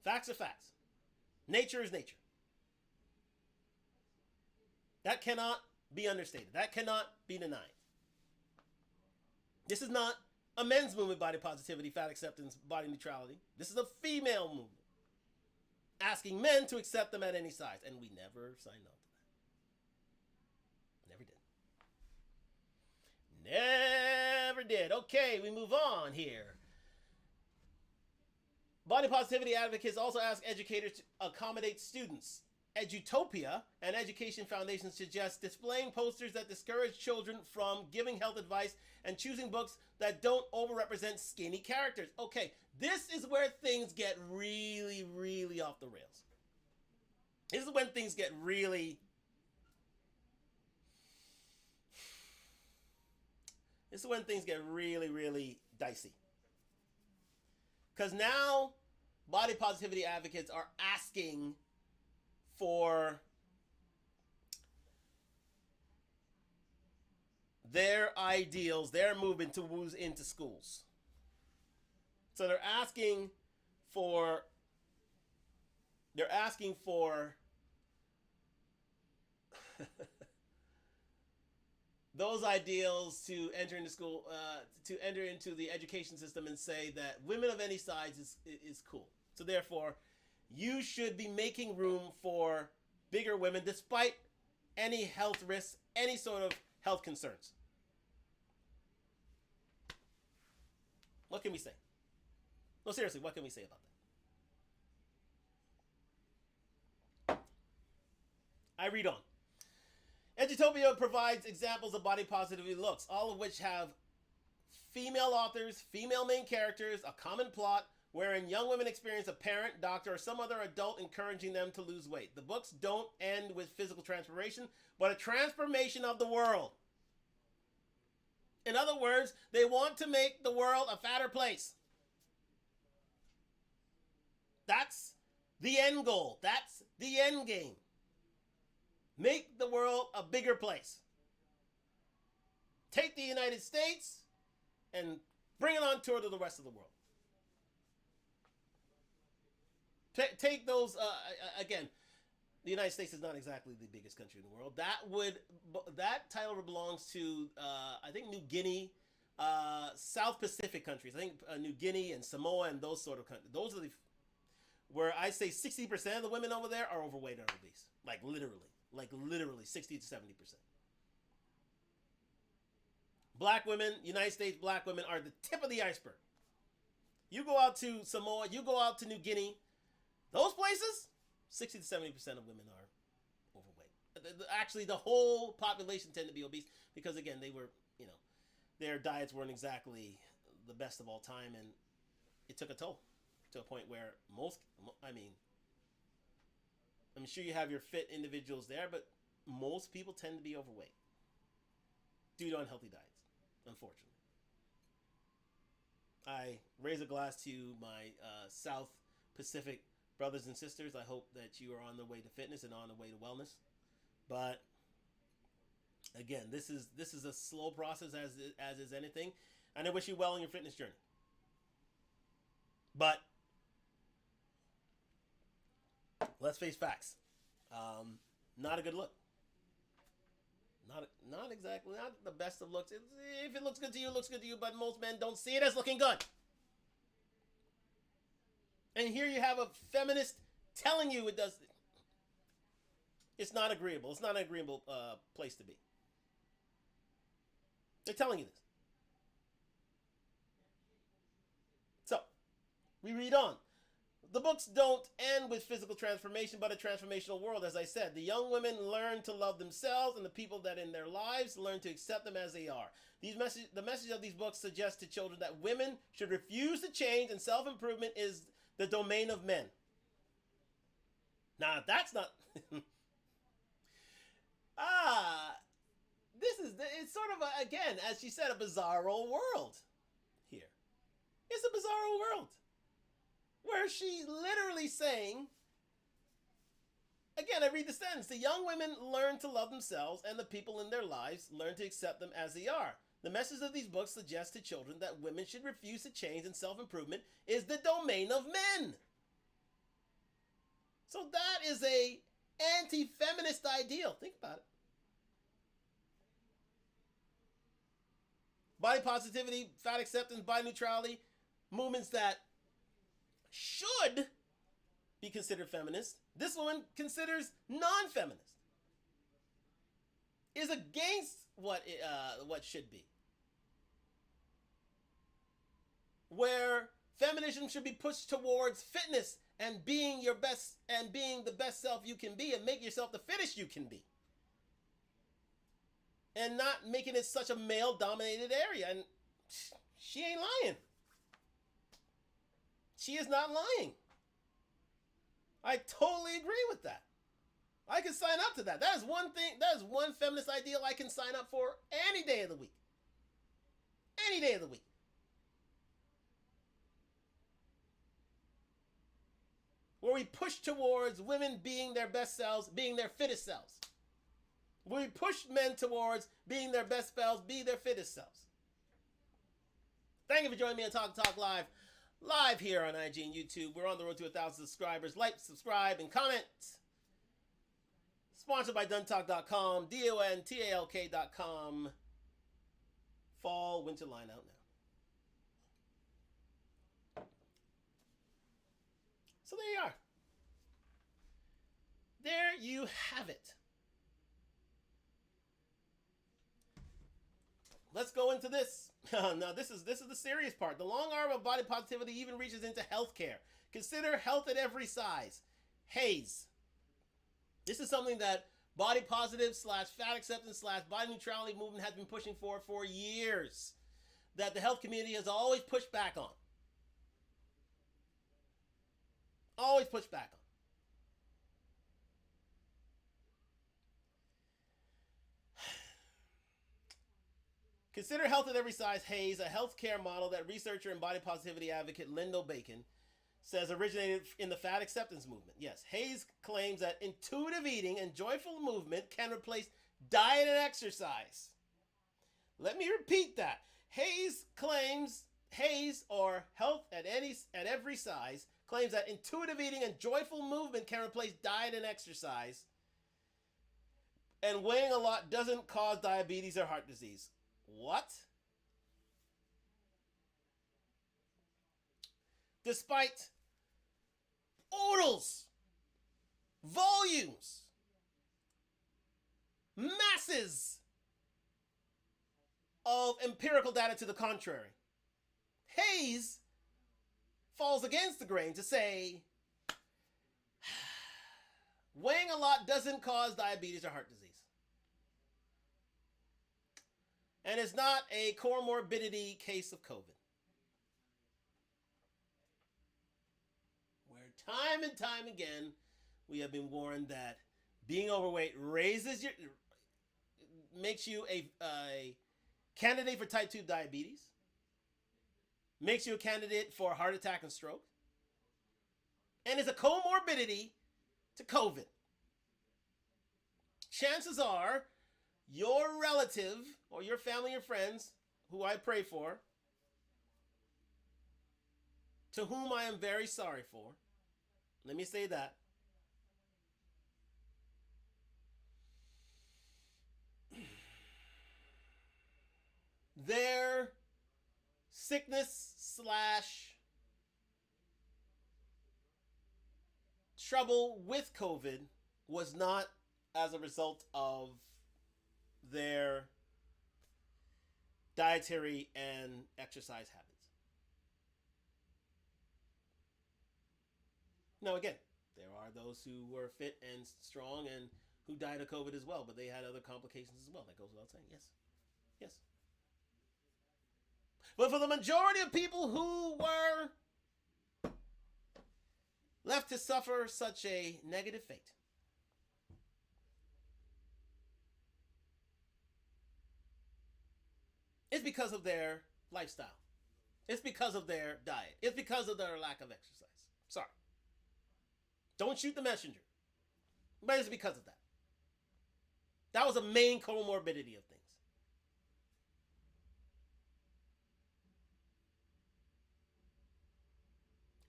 Facts are facts. Nature is nature. That cannot be understated. That cannot be denied. This is not a men's movement, body positivity, fat acceptance, body neutrality. This is a female movement asking men to accept them at any size. And we never signed on to that. Never did. Never did. Okay, we move on here. Body positivity advocates also ask educators to accommodate students. Edutopia, an education foundation, suggests displaying posters that discourage children from giving health advice and choosing books that don't overrepresent skinny characters. Okay, this is where things get really, really off the rails. This is when things get really... This is when things get really, really dicey. Because now, body positivity advocates are asking for their ideals, their movement to move into schools. So they're asking for those ideals to enter into school, to enter into the education system and say that women of any size is cool. So therefore, you should be making room for bigger women despite any health risks, any sort of health concerns. What can we say? No, seriously, what can we say about that? I read on. Edutopia provides examples of body positivity looks, all of which have female authors, female main characters, a common plot, wherein young women experience a parent, doctor, or some other adult encouraging them to lose weight. The books don't end with physical transformation, but a transformation of the world. In other words, they want to make the world a fatter place. That's the end goal. That's the end game. Make the world a bigger place. Take the United States and bring it on tour to the rest of the world. Take those, again, the United States is not exactly the biggest country in the world. That title belongs to, I think, New Guinea, South Pacific countries. I think New Guinea and Samoa and those sort of countries. Those are where I say 60% of the women over there are overweight or obese. Like literally 60 to 70%. Black women, United States black women are the tip of the iceberg. You go out to Samoa, you go out to New Guinea, those places, 60 to 70% of women are overweight. Actually, the whole population tend to be obese because, again, they were, their diets weren't exactly the best of all time, and it took a toll to a point where I'm sure you have your fit individuals there, but most people tend to be overweight due to unhealthy diets, unfortunately. I raise a glass to my South Pacific brothers and sisters. I hope that you are on the way to fitness and on the way to wellness. But again, this is a slow process as is anything, and I wish you well in your fitness journey. But let's face facts. Not a good look. Not exactly, not the best of looks. If it looks good to you, it looks good to you, but most men don't see it as looking good. And here you have a feminist telling you it does. It's not agreeable. It's not an agreeable place to be. They're telling you this. So, we read on. The books don't end with physical transformation, but a transformational world. As I said, the young women learn to love themselves, and the people that in their lives learn to accept them as they are. The message of these books suggests to children that women should refuse to change, and self-improvement is the domain of men. Now, that's not... it's sort of, again, as she said, a bizarro world here. It's a bizarro world where she's literally saying, again, I read the sentence, the young women learn to love themselves and the people in their lives learn to accept them as they are. The message of these books suggests to children that women should refuse to change and self-improvement is the domain of men. So that is a anti-feminist ideal. Think about it. Body positivity, fat acceptance, body neutrality, movements that should be considered feminist. This woman considers non-feminist. Is against what should be. Where feminism should be pushed towards fitness and being your best and being the best self you can be and make yourself the fittest you can be. And not making it such a male-dominated area. And she ain't lying. She is not lying. I totally agree with that. I can sign up to that. That is one thing, that is one feminist ideal I can sign up for any day of the week. Any day of the week. Where we push towards women being their best selves, being their fittest selves. We push men towards being their best selves, be their fittest selves. Thank you for joining me on Talk Live. Live here on IG and YouTube. We're on the road to 1,000 subscribers. Like, subscribe, and comment. Sponsored by Dontalk.com, DONTALK.com. Fall, winter line out now. So there you are. There you have it. Let's go into this. Now, this is the serious part. The long arm of body positivity even reaches into healthcare. Consider health at every size. HAES. This is something that body positive / fat acceptance / body neutrality movement has been pushing for years. That the health community has always pushed back on. Always pushed back on. Consider health at every size. HAES, a healthcare model that researcher and body positivity advocate Lyndall Bacon says originated in the fat acceptance movement. Yes, HAES claims that intuitive eating and joyful movement can replace diet and exercise. Let me repeat that. HAES, or health at every size, claims that intuitive eating and joyful movement can replace diet and exercise. And weighing a lot doesn't cause diabetes or heart disease. What? Despite oodles, volumes, masses of empirical data to the contrary, HAES falls against the grain to say weighing a lot doesn't cause diabetes or heart disease. And it's not a comorbidity case of COVID. Where time and time again, we have been warned that being overweight makes you a candidate for type 2 diabetes, makes you a candidate for heart attack and stroke, and is a comorbidity to COVID. Chances are your relative or your family or friends, who I pray for, to whom I am very sorry for, let me say that, their sickness / trouble with COVID was not as a result of their dietary and exercise habits. Now, again, there are those who were fit and strong and who died of COVID as well, but they had other complications as well. That goes without saying. Yes. Yes. But for the majority of people who were left to suffer such a negative fate, it's because of their lifestyle. It's because of their diet. It's because of their lack of exercise. Sorry. Don't shoot the messenger. But it's because of that. That was a main comorbidity of things.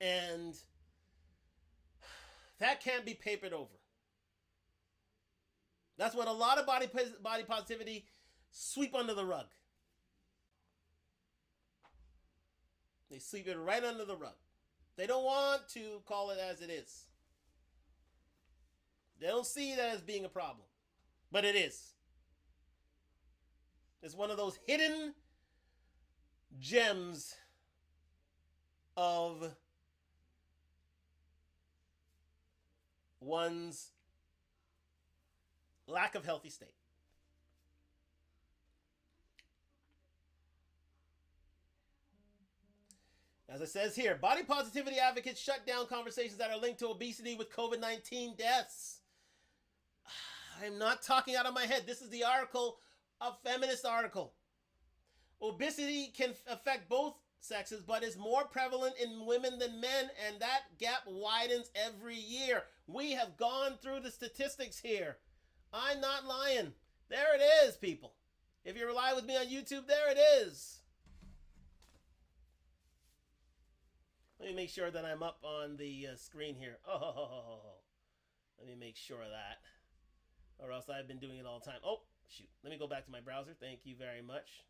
And that can't be papered over. That's what a lot of body positivity sweep under the rug. They sweep it right under the rug. They don't want to call it as it is. They don't see that as being a problem. But it is. It's one of those hidden gems of one's lack of healthy state. As it says here, body positivity advocates shut down conversations that are linked to obesity with COVID-19 deaths. I'm not talking out of my head. This is the article, a feminist article. Obesity can affect both sexes, but is more prevalent in women than men, and that gap widens every year. We have gone through the statistics here. I'm not lying. There it is, people. If you're live with me on YouTube, there it is. Let me make sure that I'm up on the screen here. Let me make sure of that. Or else I've been doing it all the time. Oh, shoot. Let me go back to my browser. Thank you very much.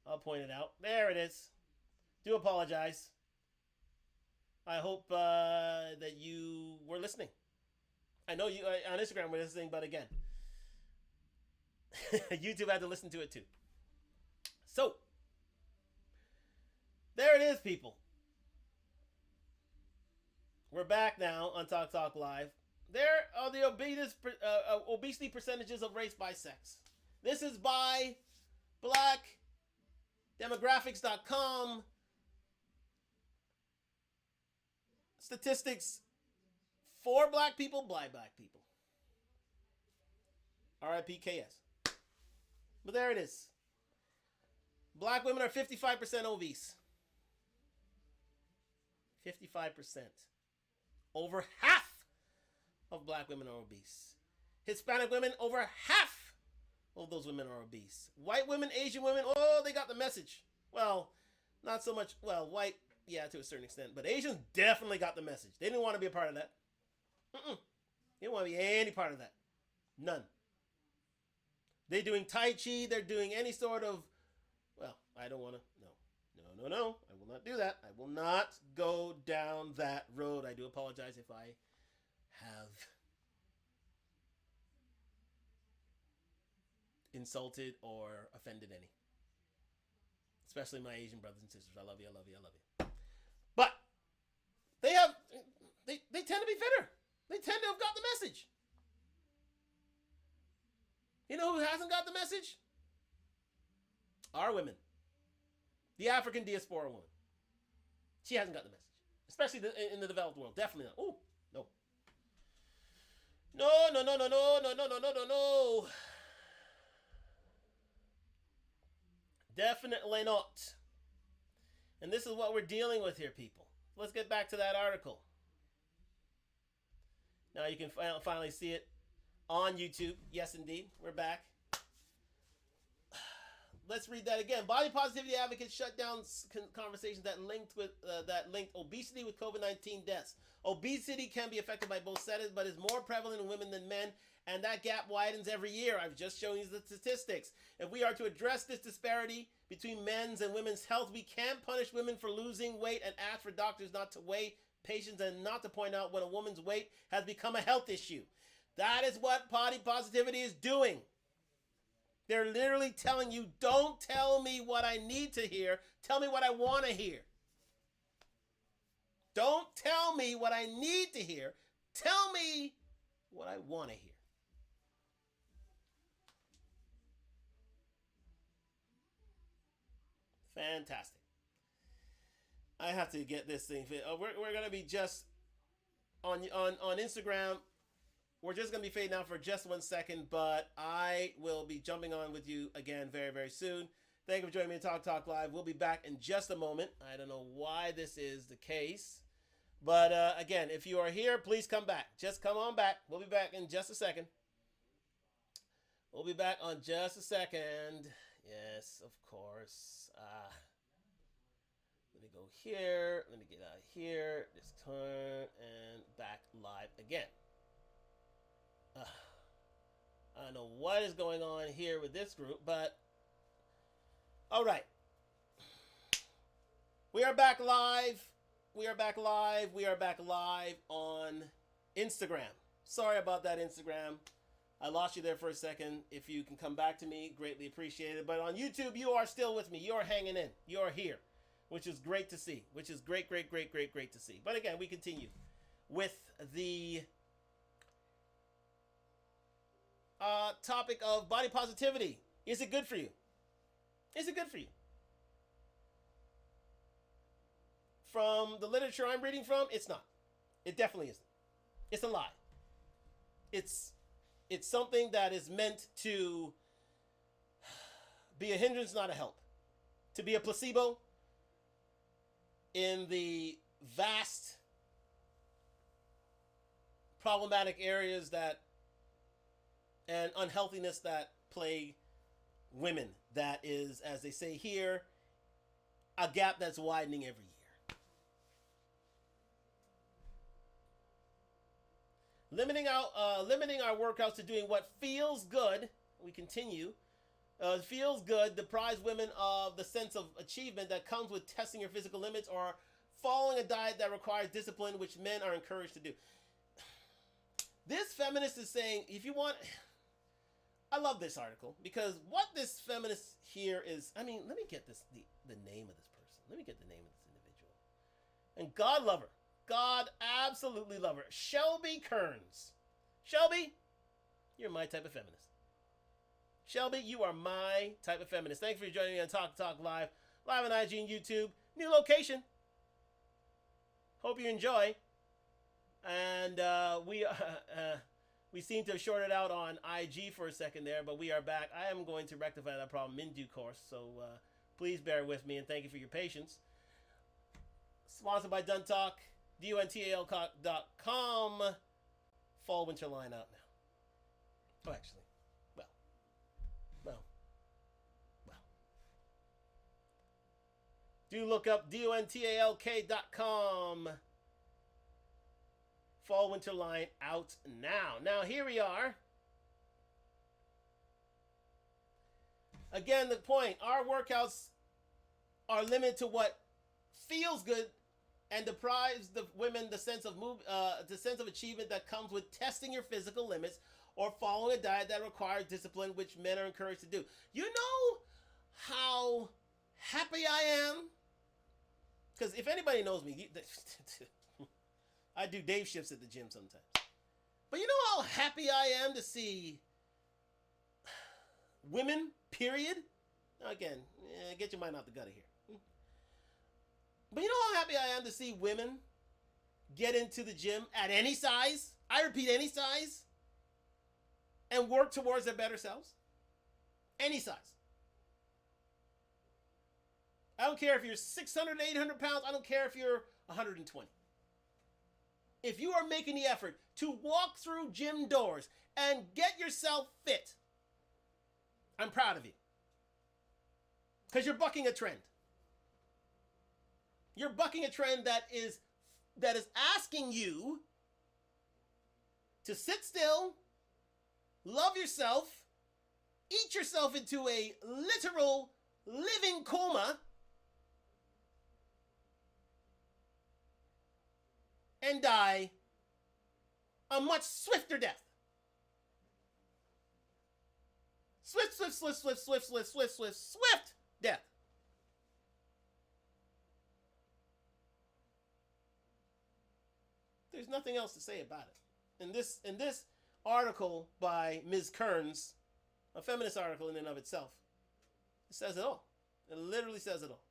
I'll point it out. There it is. Do apologize. I hope that you were listening. I know you on Instagram were listening, but again, YouTube had to listen to it too. So, there it is, people. We're back now on Talk Talk Live. There are the obesity percentages of race by sex. This is by blackdemographics.com. Statistics for black people, by black people. RIPKS. But there it is. Black women are 55% obese. 55%. Over half of black women are obese. Hispanic women, over half of those women are obese. White women, Asian women, oh, they got the message. Well, not so much, well, white, yeah, to a certain extent. But Asians definitely got the message. They didn't want to be a part of that. They didn't want to be any part of that. None. They're doing Tai Chi. They're doing any sort of, well, I don't want to, no. I will not do that. I will not go down that road. I do apologize if I have insulted or offended any. Especially my Asian brothers and sisters. I love you. But they tend to be fitter. They tend to have got the message. You know who hasn't got the message? Our women. The African diaspora woman. She hasn't got the message. Especially in the developed world. Definitely not. Oh, no. No. Definitely not. And this is what we're dealing with here, people. Let's get back to that article. Now you can finally see it on YouTube. Yes, indeed. We're back. Let's read that again. Body positivity advocates shut down conversations that linked obesity with COVID-19 deaths. Obesity can be affected by both sexes, but is more prevalent in women than men, and that gap widens every year. I've just shown you the statistics. If we are to address this disparity between men's and women's health, we can't punish women for losing weight and ask for doctors not to weigh patients and not to point out when a woman's weight has become a health issue. That is what body positivity is doing. They're literally telling you, don't tell me what I need to hear. Tell me what I want to hear. Don't tell me what I need to hear. Tell me what I want to hear. Fantastic. I have to get this thing fit. We're gonna be just on Instagram. We're just gonna be fading out for just 1 second, but I will be jumping on with you again very, very soon. Thank you for joining me on Talk Live. We'll be back in just a moment. I don't know why this is the case, but again, if you are here, please come back. Just come on back. We'll be back in just a second. We'll be back on just a second. Yes, of course. Let me go here. Let me get out of here. Just turn and back live again. I don't know what is going on here with this group, but all right. We are back live. We are back live. We are back live on Instagram. Sorry about that, Instagram. I lost you there for a second. If you can come back to me, greatly appreciated. But on YouTube, you are still with me. You are hanging in. You are here, which is great to see. Which is great to see. But again, we continue with the topic of body positivity. Is it good for you? Is it good for you? From the literature I'm reading from, it's not. It definitely isn't. It's a lie. It's something that is meant to be a hindrance, not a help. To be a placebo in the vast problematic areas that and unhealthiness that plague women. That is, as they say here, a gap that's widening every year. Limiting our workouts to doing what feels good. We continue. Feels good deprives women of the sense of achievement that comes with testing your physical limits or following a diet that requires discipline, which men are encouraged to do. This feminist is saying, if you want... I love this article because what this feminist here is... I mean, let me get this the name of this person. Let me get the name of this individual. And God love her. God absolutely love her. Shelby Kearns. Shelby, you're my type of feminist. Shelby, you are my type of feminist. Thanks for joining me on Talk Live. Live on IG and YouTube. New location. Hope you enjoy. And we seem to have shorted out on IG for a second there, but we are back. I am going to rectify that problem in due course, so please bear with me and thank you for your patience. Sponsored by Duntalk, DUNTAL.com. Fall winter line out now. Oh, actually, well. Do look up DUNTALK.com. Fall winter line out now. Now here we are. Again, the point: our workouts are limited to what feels good and deprives the women the sense of achievement that comes with testing your physical limits or following a diet that requires discipline, which men are encouraged to do. You know how happy I am? Because if anybody knows me, I do Dave shifts at the gym sometimes. But you know how happy I am to see women, period? Again, get your mind out the gutter here. But you know how happy I am to see women get into the gym at any size? I repeat, any size. And work towards their better selves? Any size. I don't care if you're 600, 800 pounds. I don't care if you're 120. If you are making the effort to walk through gym doors and get yourself fit, I'm proud of you. Because you're bucking a trend. You're bucking a trend that is asking you to sit still, love yourself, eat yourself into a literal living coma, and die a much swifter death. Swift death. nothing else to say about it. In this article by Ms. Kearns, a feminist article in and of itself, it says it all. It literally says it all.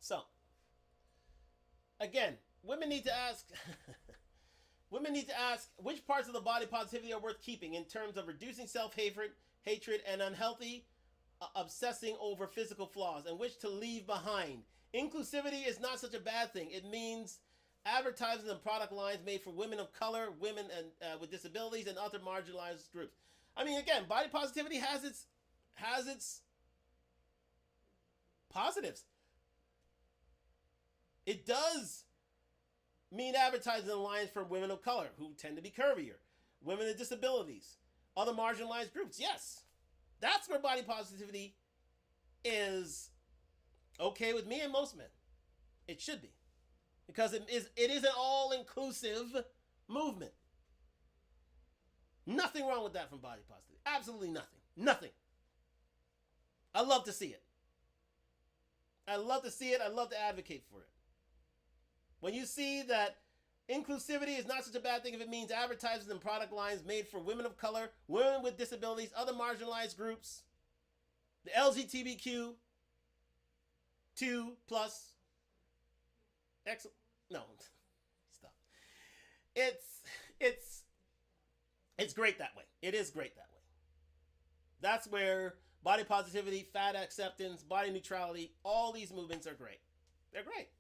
So, again, women need to ask which parts of the body positivity are worth keeping in terms of reducing self-hatred, and unhealthy obsessing over physical flaws, and which to leave behind. Inclusivity is not such a bad thing. It means advertising and product lines made for women of color, women and with disabilities, and other marginalized groups. I mean, again, body positivity has its positives. It does mean advertising lines for women of color who tend to be curvier, women with disabilities, other marginalized groups. Yes, that's where body positivity is okay with me and most men. It should be, because it is an all-inclusive movement. Nothing wrong with that from body positivity. Absolutely nothing. Nothing. I love to see it. I love to see it. I love to advocate for it. When you see that inclusivity is not such a bad thing if it means advertising and product lines made for women of color, women with disabilities, other marginalized groups, the LGBTQ, 2+, X, no, stop. It's great that way. It is great that way. That's where body positivity, fat acceptance, body neutrality, all these movements are great. They're great.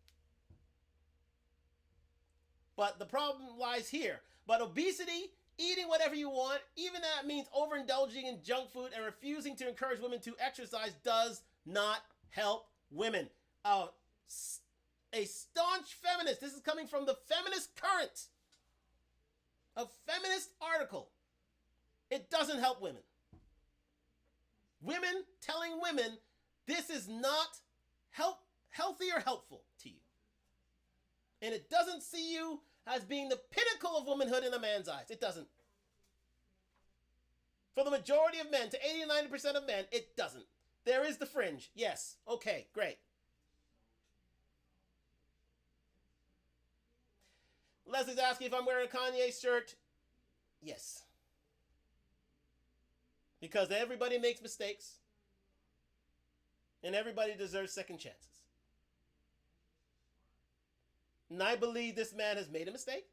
But the problem lies here. But obesity, eating whatever you want, even that means overindulging in junk food and refusing to encourage women to exercise, does not help women. A staunch feminist, this is coming from the Feminist Current, a feminist article. It doesn't help women. Women telling women this is not healthy or helpful to you. And it doesn't see you as being the pinnacle of womanhood in a man's eyes. It doesn't. For the majority of men, to 80-90% of men, it doesn't. There is the fringe. Yes. Okay, great. Leslie's asking if I'm wearing a Kanye shirt. Yes. Because everybody makes mistakes. And everybody deserves second chances. And I believe this man has made a mistake.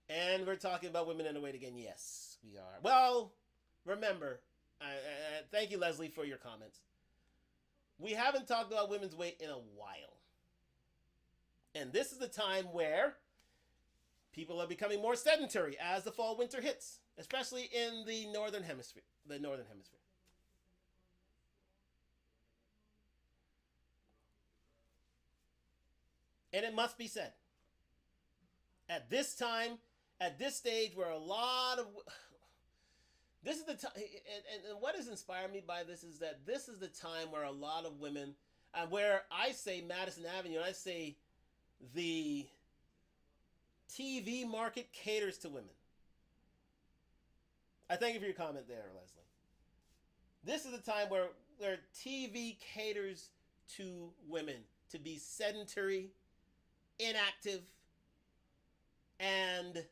And we're talking about women in the weight again. Yes, we are. Well, remember, thank you, Leslie, for your comments. We haven't talked about women's weight in a while. And this is the time where people are becoming more sedentary as the fall winter hits, especially in the northern hemisphere. And it must be said, at this time, at this stage, where a lot of... This is the time, and what has inspired me by this is that this is the time where a lot of women, and where I say Madison Avenue, and I say the TV market caters to women. I thank you for your comment there, Leslie. This is the time where TV caters to women to be sedentary, inactive, and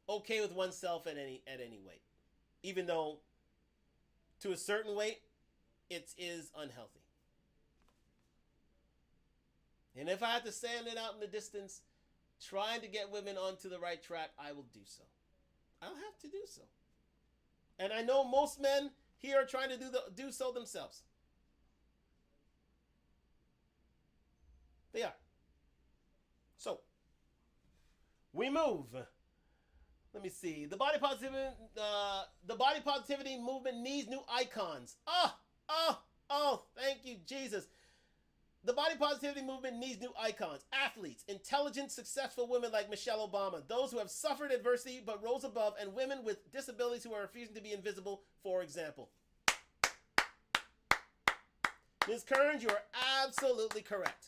okay with oneself at any weight, even though to a certain weight it is unhealthy. And if I have to stand it out in the distance trying to get women onto the right track, I will do so. I'll have to do so. And I know most men here are trying to do so themselves. They are. So, we move. Let me see. The body positivity movement needs new icons. Oh, thank you, Jesus. The body positivity movement needs new icons. Athletes, intelligent, successful women like Michelle Obama, those who have suffered adversity but rose above, and women with disabilities who are refusing to be invisible, for example. Ms. Kearns, you are absolutely correct.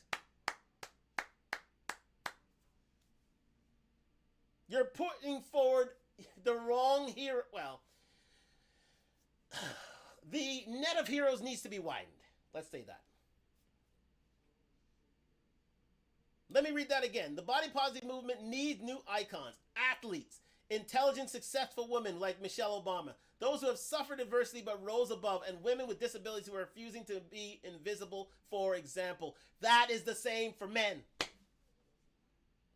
You're putting forward the wrong hero. Well, the net of heroes needs to be widened. Let's say that. Let me read that again. The body positive movement needs new icons, athletes, intelligent, successful women like Michelle Obama, those who have suffered adversity but rose above, and women with disabilities who are refusing to be invisible, for example. That is the same for men.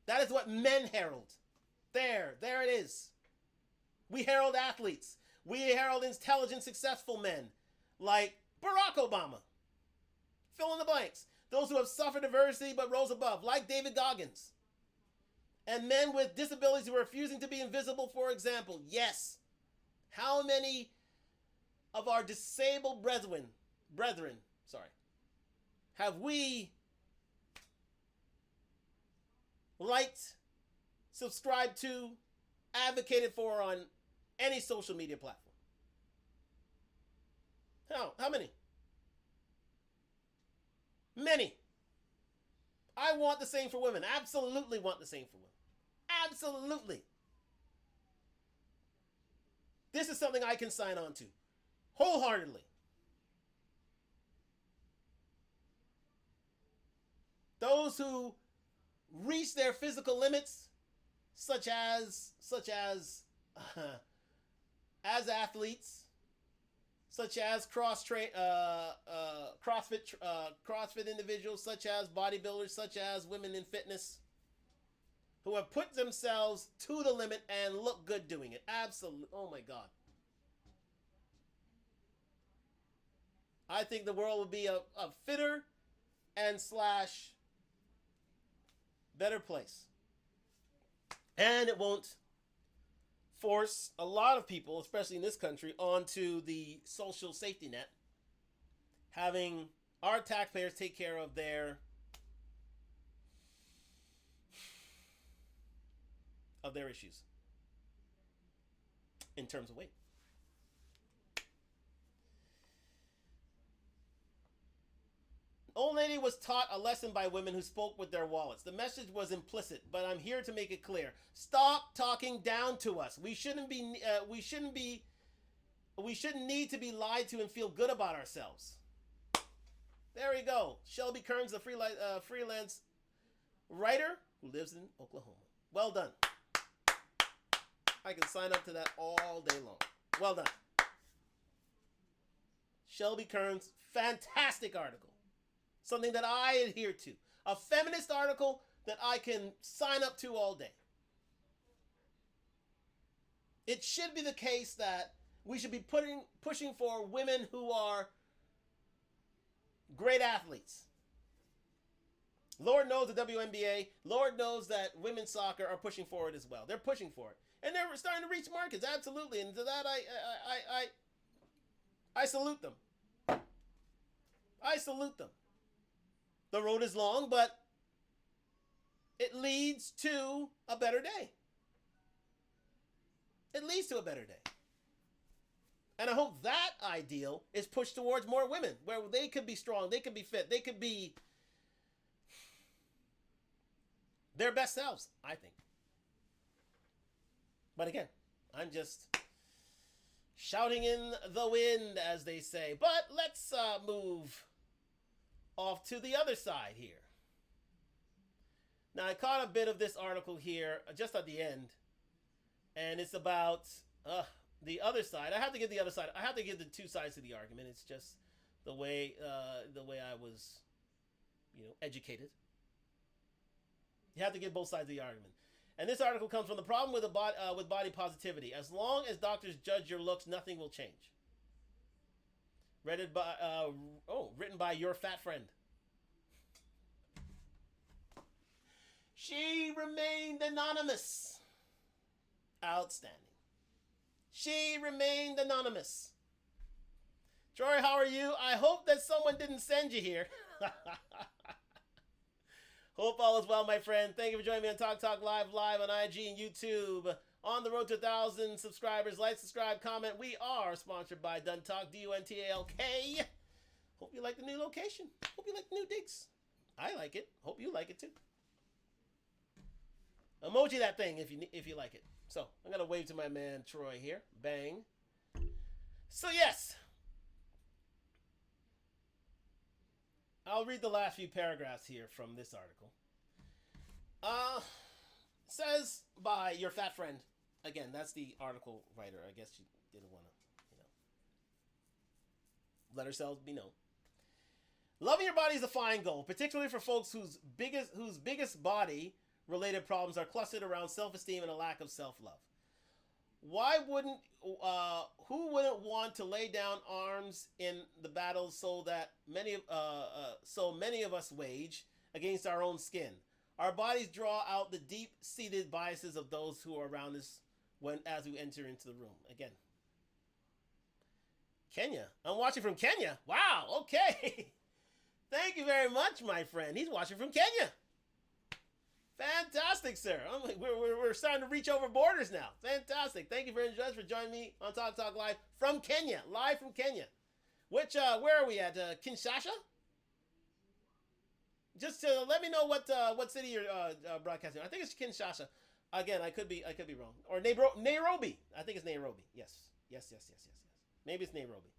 That is what men herald. There it is. We herald athletes. We herald intelligent, successful men like Barack Obama. Fill in the blanks. Those who have suffered adversity but rose above, like David Goggins. And men with disabilities who are refusing to be invisible, for example. Yes. How many of our disabled brethren, have we liked, subscribed to, advocated for on any social media platform? How many? Many. I want the same for women. Absolutely want the same for women. Absolutely. This is something I can sign on to wholeheartedly. Those who reach their physical limits, such as athletes, such as CrossFit individuals, such as bodybuilders, such as women in fitness, who have put themselves to the limit and look good doing it. Absolutely. Oh my God. I think the world would be a fitter and slash better place. And it won't force a lot of people, especially in this country, onto the social safety net, having our taxpayers take care of their issues in terms of weight. Old lady was taught a lesson by women who spoke with their wallets. The message was implicit, but I'm here to make it clear. Stop talking down to us. We shouldn't need to be lied to and feel good about ourselves. There we go. Shelby Kearns, the freelance writer who lives in Oklahoma. Well done. I can sign up to that all day long. Well done. Shelby Kearns, fantastic article. Something that I adhere to. A feminist article that I can sign up to all day. It should be the case that we should be pushing for women who are great athletes. Lord knows the WNBA, Lord knows that women's soccer are pushing for it as well. They're pushing for it. And they're starting to reach markets, absolutely. And to that, I salute them. I salute them. The road is long, but it leads to a better day. It leads to a better day. And I hope that ideal is pushed towards more women, where they could be strong, they could be fit, they could be their best selves, I think. But again, I'm just shouting in the wind, as they say. But let's move off to the other side here. Now, I caught a bit of this article here just at the end, and it's about the other side. I have to give the other side. I have to give the two sides to the argument. It's just the way I was, educated. You have to give both sides of the argument. And this article comes from The Problem with Body Positivity. As long as doctors judge your looks, nothing will change. Written by your fat friend. She remained anonymous. Outstanding. She remained anonymous. Troy, how are you? I hope that someone didn't send you here. Hope all is well, my friend. Thank you for joining me on Talk Live on IG and YouTube. On the road to 1,000 subscribers. Like, subscribe, comment. We are sponsored by Duntalk, Duntalk. Hope you like the new location. Hope you like the new digs. I like it. Hope you like it too. Emoji that thing if you like it. So I'm gonna wave to my man Troy here. Bang. So yes, I'll read the last few paragraphs here from this article. Uh, says by your fat friend. Again, that's the article writer. I guess she didn't want to, let herself be known. Loving your body is a fine goal, particularly for folks whose biggest body related problems are clustered around self-esteem and a lack of self-love. Why wouldn't who wouldn't want to lay down arms in the battles so many of us wage against our own skin? Our bodies draw out the deep-seated biases of those who are around us as we enter into the room. Again, Kenya. I'm watching from Kenya. Wow. Okay. Thank you very much, my friend. He's watching from Kenya. Fantastic, sir. We're starting to reach over borders now. Fantastic. Thank you very much for joining me on Talk Talk Live from Kenya. Live from Kenya. Where are we at? Kinshasa? Just to let me know what city you're broadcasting. I think it's Kinshasa. Again, I could be wrong. Or Nairobi. I think it's Nairobi. Yes. Maybe it's Nairobi.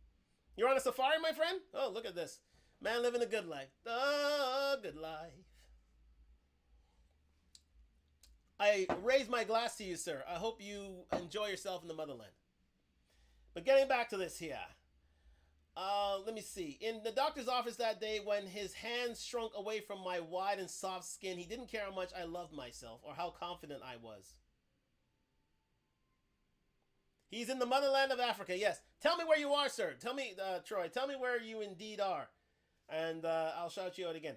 You're on a safari, my friend? Oh, look at this. Man living a good life. The good life. I raise my glass to you, sir. I hope you enjoy yourself in the motherland. But getting back to this here. Let me see. In the doctor's office that day, when his hands shrunk away from my wide and soft skin, he didn't care how much I loved myself or how confident I was. He's in the motherland of Africa, yes. Tell me where you are, sir. Tell me, Troy. Tell me where you indeed are. And I'll shout you out again.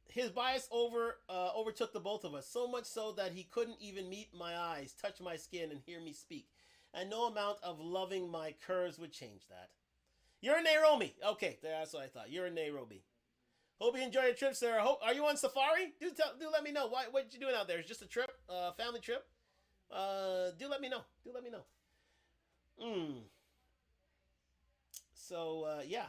His bias overtook the both of us, so much so that he couldn't even meet my eyes, touch my skin, and hear me speak. And no amount of loving my curves would change that. You're in Nairobi. Okay, that's what I thought. You're in Nairobi. Hope you enjoy your trip, sir. Are you on safari? Do let me know. What you doing out there? Is just a trip, family trip? Do let me know. So yeah,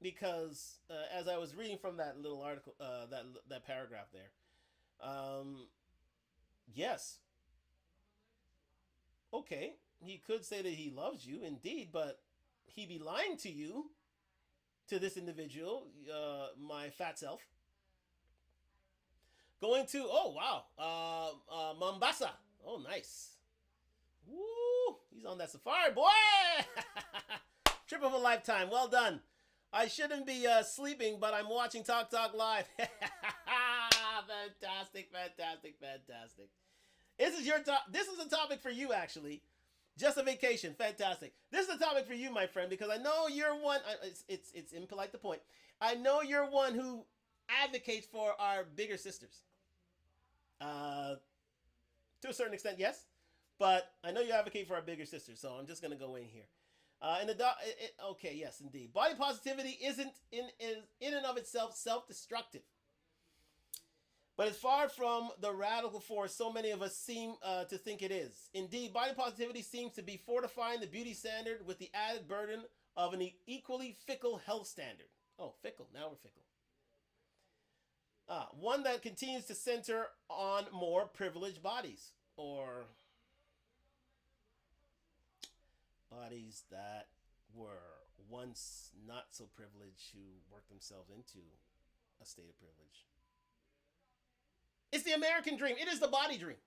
because as I was reading from that little article, that paragraph there, yes, okay, he could say that he loves you, indeed, but he be lying to you, to this individual, my fat self. Going to, oh wow, Mombasa. Oh, nice. Woo! He's on that safari, boy! Trip of a lifetime. Well done. I shouldn't be sleeping, but I'm watching Talk Talk Live. Fantastic. This is a topic for you, actually. Just a vacation. Fantastic. This is a topic for you, my friend, because I know you're one. It's impolite to point. I know you're one who advocates for our bigger sisters. To a certain extent, yes. But I know you advocate for our bigger sisters, so I'm just going to go in here. Okay, yes, indeed. Body positivity isn't in and of itself self-destructive, but it's far from the radical force so many of us seem to think it is. Indeed, body positivity seems to be fortifying the beauty standard with the added burden of an equally fickle health standard. Oh, fickle. Now we're fickle. One that continues to center on more privileged bodies, or bodies that were once not so privileged who worked themselves into a state of privilege. It's the American dream. It is the body dream.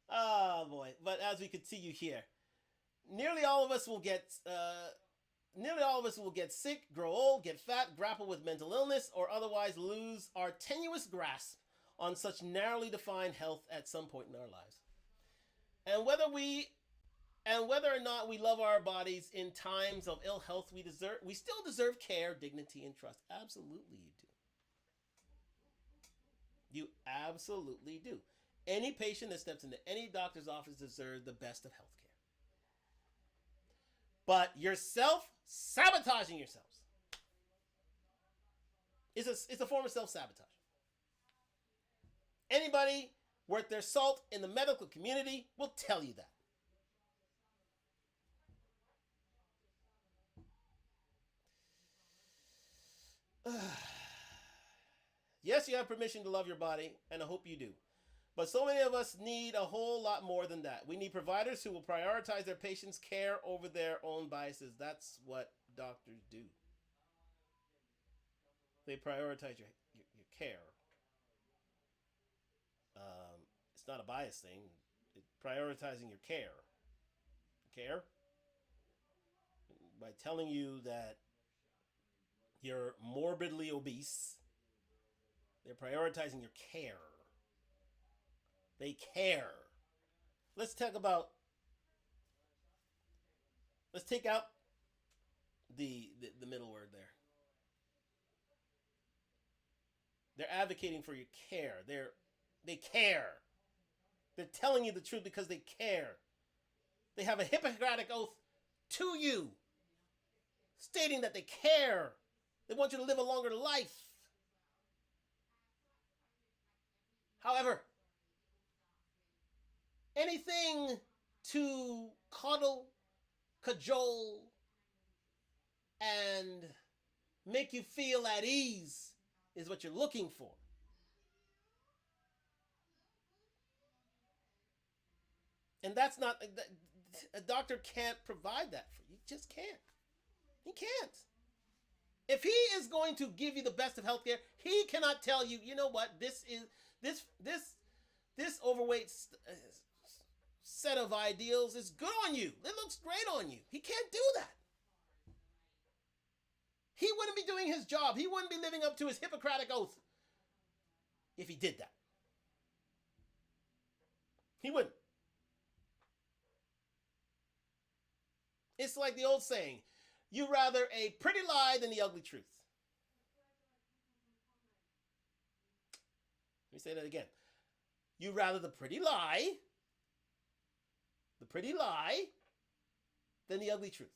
Oh boy. But as we continue here, nearly all of us will get sick, grow old, get fat, grapple with mental illness, or otherwise lose our tenuous grasp on such narrowly defined health at some point in our lives. And whether or not we love our bodies in times of ill health, we still deserve care, dignity, and trust. Absolutely you do. You absolutely do. Any patient that steps into any doctor's office deserves the best of health care. But yourself sabotaging yourselves it's a form of self-sabotage. Anybody worth their salt in the medical community will tell you that. Yes, you have permission to love your body, and I hope you do. But so many of us need a whole lot more than that. We need providers who will prioritize their patients' care over their own biases. That's what doctors do. They prioritize your care. It's not a bias thing. It's prioritizing your care. Care? By telling you that you're morbidly obese, they're prioritizing your care. They care. Let's talk about. Let's take out the middle word there. They're advocating for your care. They care. They're telling you the truth because they care. They have a Hippocratic oath to you, stating that they care. They want you to live a longer life. However, anything to coddle, cajole, and make you feel at ease is what you're looking for. And that's not, a doctor can't provide that for you. He just can't. He can't. If he is going to give you the best of healthcare, he cannot tell you, you know what, this overweight set of ideals is good on you. It looks great on you. He can't do that. He wouldn't be doing his job. He wouldn't be living up to his Hippocratic oath if he did that. He wouldn't. It's like the old saying, you rather a pretty lie than the ugly truth. Let me say that again. You rather the pretty lie than the ugly truth.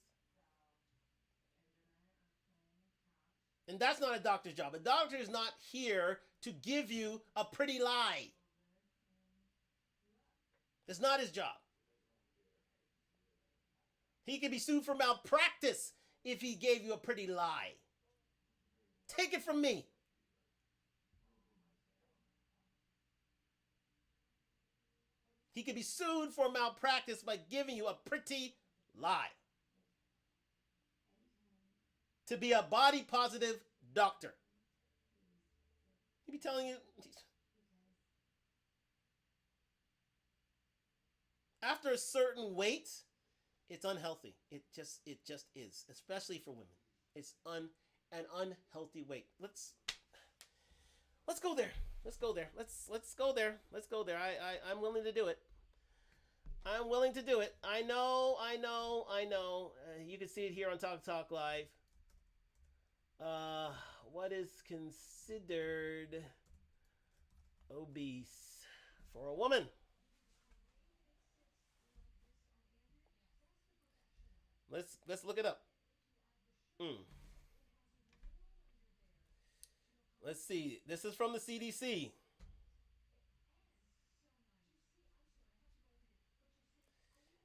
And that's not a doctor's job. A doctor is not here to give you a pretty lie. It's not his job. He could be sued for malpractice if he gave you a pretty lie. Take it from me. He could be sued for malpractice by giving you a pretty lie. To be a body positive doctor. He'd be telling you, after a certain weight, it's unhealthy. It just is, especially for women. It's an unhealthy weight. Let's go there. Let's go there. Let's go there. Let's go there. I'm willing to do it. I'm willing to do it. I know. You can see it here on Talk Talk Live. What is considered obese for a woman? Let's look it up. Let's see. This is from the CDC.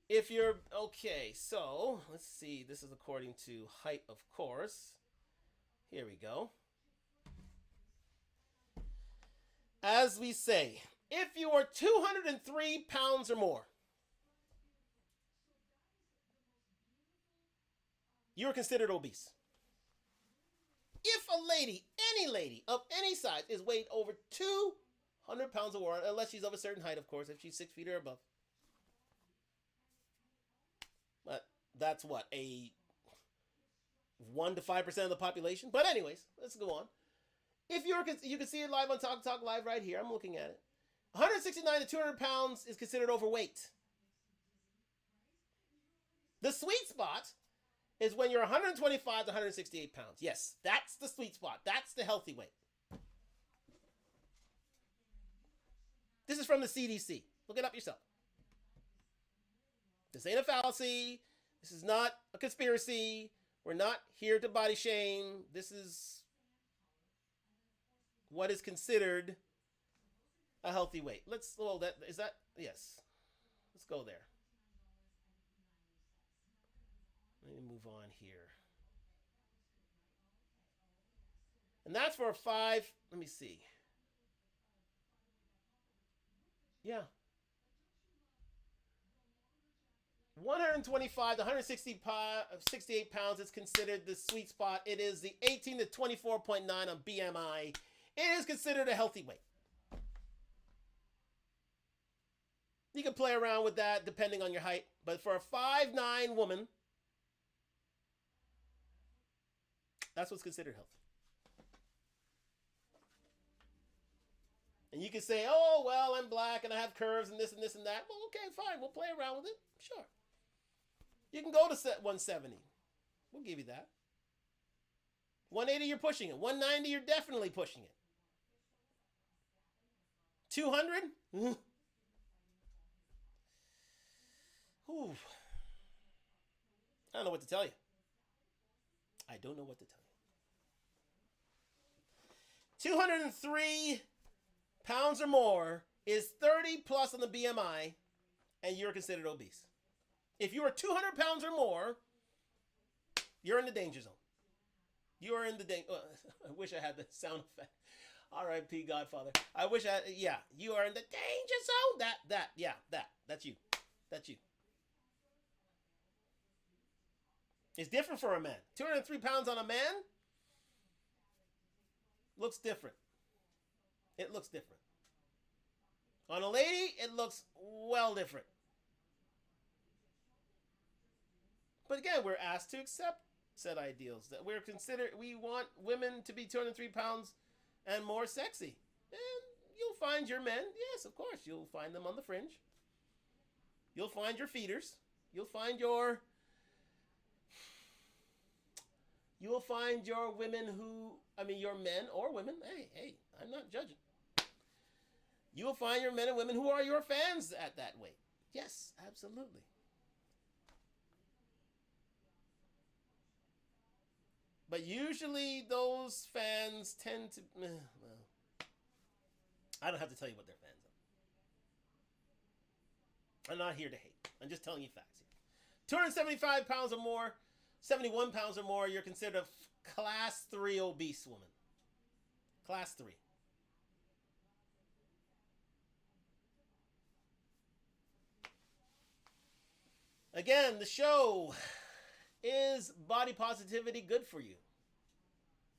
If you're okay, so let's see. This is according to height, of course. Here we go. As we say, if you are 203 pounds or more, you are considered obese. If a lady, any lady of any size, is weighed over 200 pounds or more, unless she's of a certain height, of course, if she's 6 feet or above. But that's what, a 1 to 5% of the population? But anyways, let's go on. If you can see it live on Talk Talk Live right here. I'm looking at it. 169 to 200 pounds is considered overweight. The sweet spot is when you're 125 to 168 pounds. Yes, that's the sweet spot. That's the healthy weight. This is from the CDC. Look it up yourself. This ain't a fallacy. This is not a conspiracy. We're not here to body shame. This is what is considered a healthy weight. Let's yes. Let's go there. Let me move on here. And that's for let me see. Yeah. 125 to 168 pounds is considered the sweet spot. It is the 18 to 24.9 on BMI. It is considered a healthy weight. You can play around with that depending on your height. But for a 5'9" woman, that's what's considered healthy. And you can say, oh, well, I'm black and I have curves and this and this and that. Well, okay, fine. We'll play around with it. Sure. You can go to 170. We'll give you that. 180, you're pushing it. 190, you're definitely pushing it. 200? Ooh. I don't know what to tell you. I don't know what to tell you. 203 pounds or more is 30 plus on the BMI, and you're considered obese. If you are 200 pounds or more, you're in the danger zone. You are in the danger. I wish I had the sound effect. R.I.P. Godfather. I wish I. Yeah, you are in the danger zone. That's you. That's you. It's different for a man. 203 pounds on a man looks different. It looks different. On a lady, it looks well different. But again, we're asked to accept said ideals. That we want women to be 203 pounds and more sexy. And you'll find your men, yes, of course, you'll find them on the fringe. You'll find your feeders. You'll find your women your men or women. Hey, I'm not judging. You will find your men and women who are your fans at that weight. Yes, absolutely. But usually those fans tend to, I don't have to tell you what their fans are. I'm not here to hate. I'm just telling you facts here. 275 pounds or more, 71 pounds or more, you're considered a class 3 obese woman. Class 3. Again, the show, is body positivity good for you?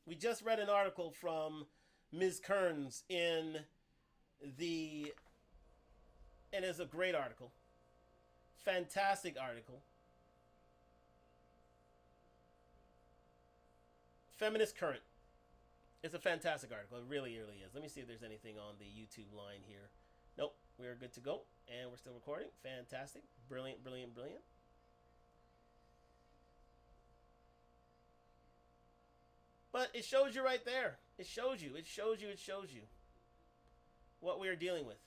We just read an article from Ms. Kearns and it's a great article. Fantastic article. Feminist Current. It's a fantastic article. It really, really is. Let me see if there's anything on the YouTube line here. Nope. We're good to go. And we're still recording. Fantastic. Brilliant, brilliant, brilliant. But it shows you right there. It shows you what we are dealing with.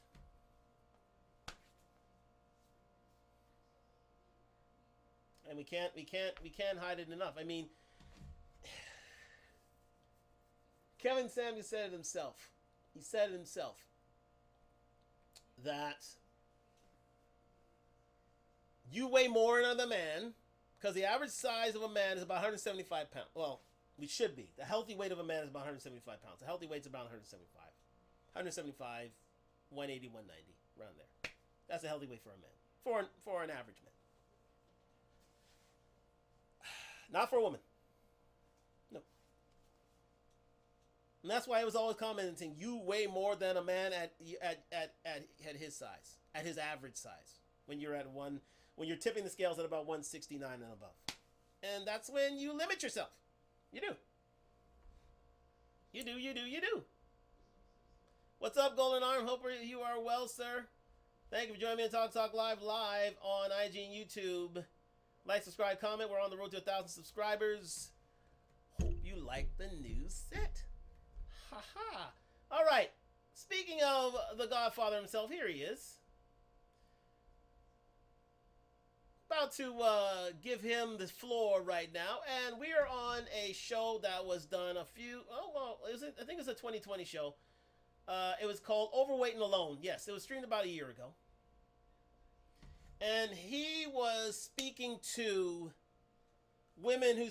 And we can't hide it enough. I mean, Kevin Samuels said it himself. He said it himself that you weigh more than a man because the average size of a man is about 175 pounds. Well, we should be. The healthy weight of a man is about 175 pounds. The healthy weight's about 175. 175, 180, 190, around there. That's a healthy weight for a man. For an average man. Not for a woman. No. And that's why I was always commenting, you weigh more than a man at his size, at his average size. When you're tipping the scales at about 169 and above. And that's when you limit yourself. You do. You do. What's up, Golden Arm? Hope you are well, sir. Thank you for joining me on Talk Live on IG and YouTube. Like, subscribe, comment. We're on the road to 1,000 subscribers. Hope you like the new set. Haha. All right. Speaking of the Godfather himself, here he is. About to give him the floor right now, and we are on a show that was done I think it was a 2020 show. It was called Overweight and Alone. Yes, it was streamed about a year ago. And he was speaking to women who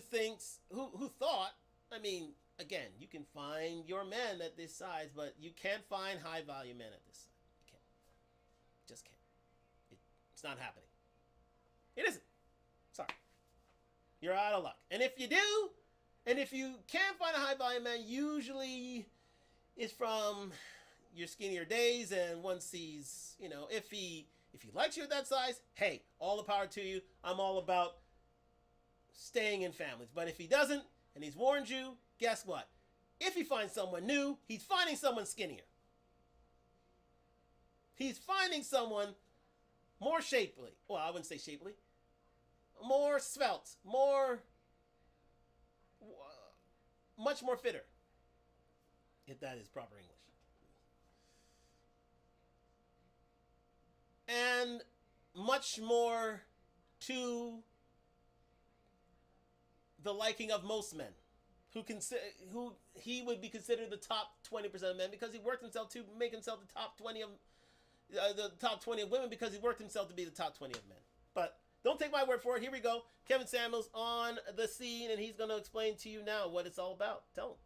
thought, I mean, again, you can find your men at this size, but you can't find high value men at this size. You can't. Just can't. It's not happening. It isn't. Sorry. You're out of luck. And if you do, and if you can find a high volume man, usually it's from your skinnier days, and once he's, if he likes you at that size, hey, all the power to you. I'm all about staying in families. But if he doesn't, and he's warned you, guess what? If he finds someone new, he's finding someone skinnier. He's finding someone more shapely. Well, I wouldn't say shapely. More svelte. Much more fitter. If that is proper English. And much more to the liking of most men, who he would be considered the top 20% of men, because he worked himself to make himself the top 20 of women, because he worked himself to be the top 20 of men. But don't take my word for it. Here we go. Kevin Samuels on the scene, and he's going to explain to you now what it's all about. Tell him.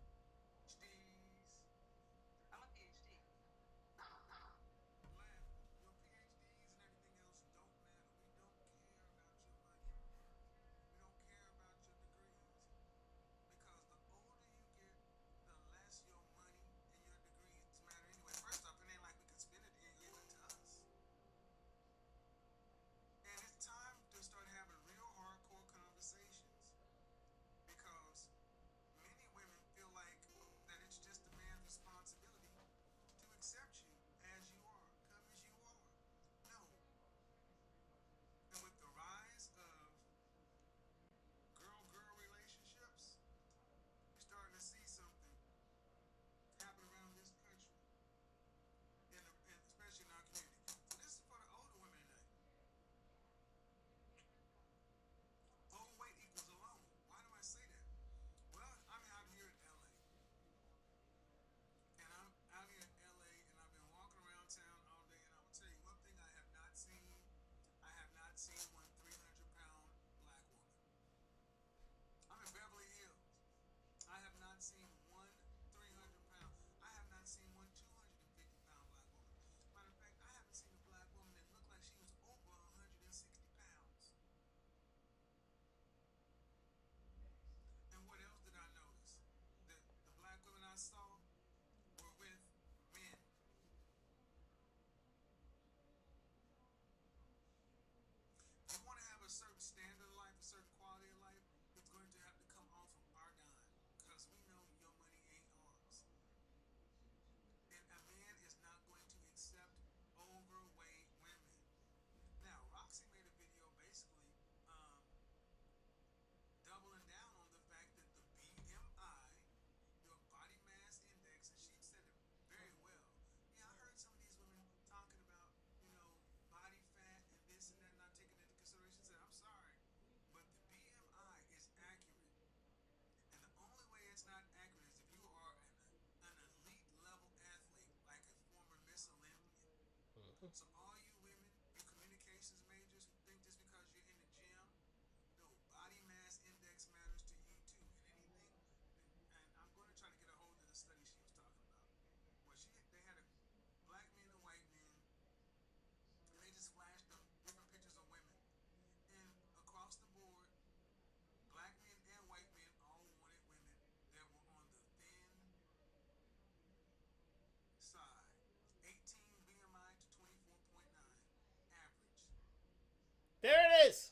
There it is.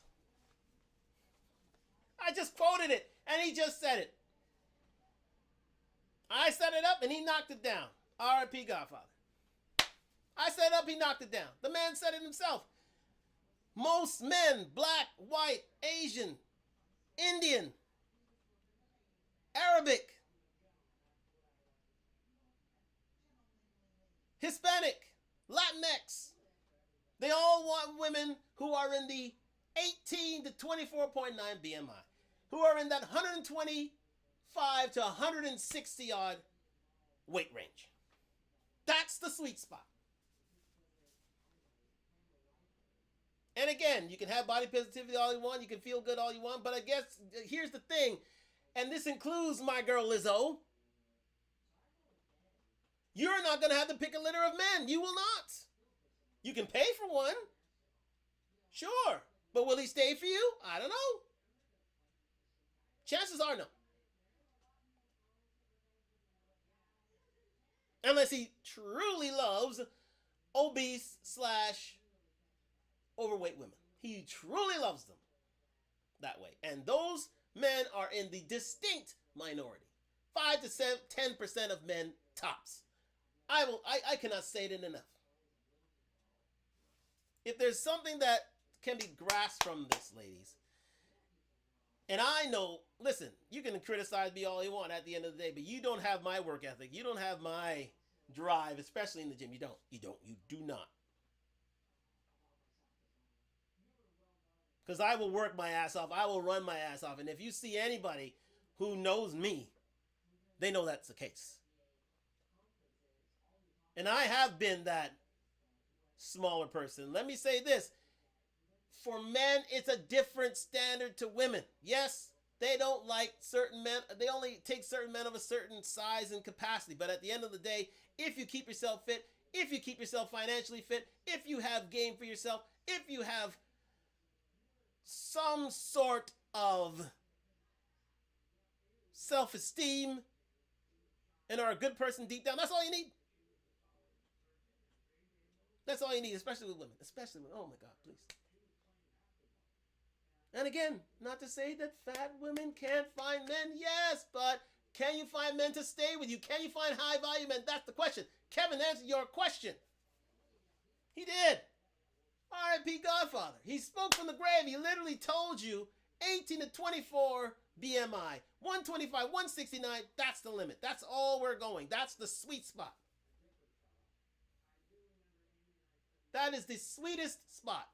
I just quoted it, and he just said it. I set it up, and he knocked it down. R.I.P. Godfather. I set it up, he knocked it down. The man said it himself. Most men, black, white, Asian, Indian, Arabic, Hispanic, Latinx, they all want women who are in the 18 to 24.9 BMI, who are in that 125 to 160 odd weight range. That's the sweet spot. And again, you can have body positivity all you want, you can feel good all you want, but I guess here's the thing, and this includes my girl Lizzo. You're not going to have the pick a litter of men. You will not. You can pay for one, sure, but will he stay for you? I don't know. Chances are no. Unless he truly loves obese slash overweight women. He truly loves them that way. And those men are in the distinct minority. 5 to 10% of men tops. I cannot say it enough. If there's something that can be grasped from this, ladies, and I know, listen, you can criticize me all you want at the end of the day, but you don't have my work ethic. You don't have my drive, especially in the gym. You don't. You do not. Because I will work my ass off. I will run my ass off. And if you see anybody who knows me, they know that's the case. And I have been that smaller person. Let me say this. For men, it's a different standard to women. Yes, they don't like certain men. They only take certain men of a certain size and capacity. But at the end of the day, if you keep yourself fit, if you keep yourself financially fit, if you have game for yourself, if you have some sort of self-esteem and are a good person deep down, that's all you need. That's all you need, especially with women. Especially with, oh my God, please. And again, not to say that fat women can't find men. Yes, but can you find men to stay with you? Can you find high value men? That's the question. Kevin answered your question. He did. R.I.P. Godfather. He spoke from the grave. He literally told you 18 to 24 BMI. 125, 169, that's the limit. That's all we're going. That's the sweet spot. That is the sweetest spot.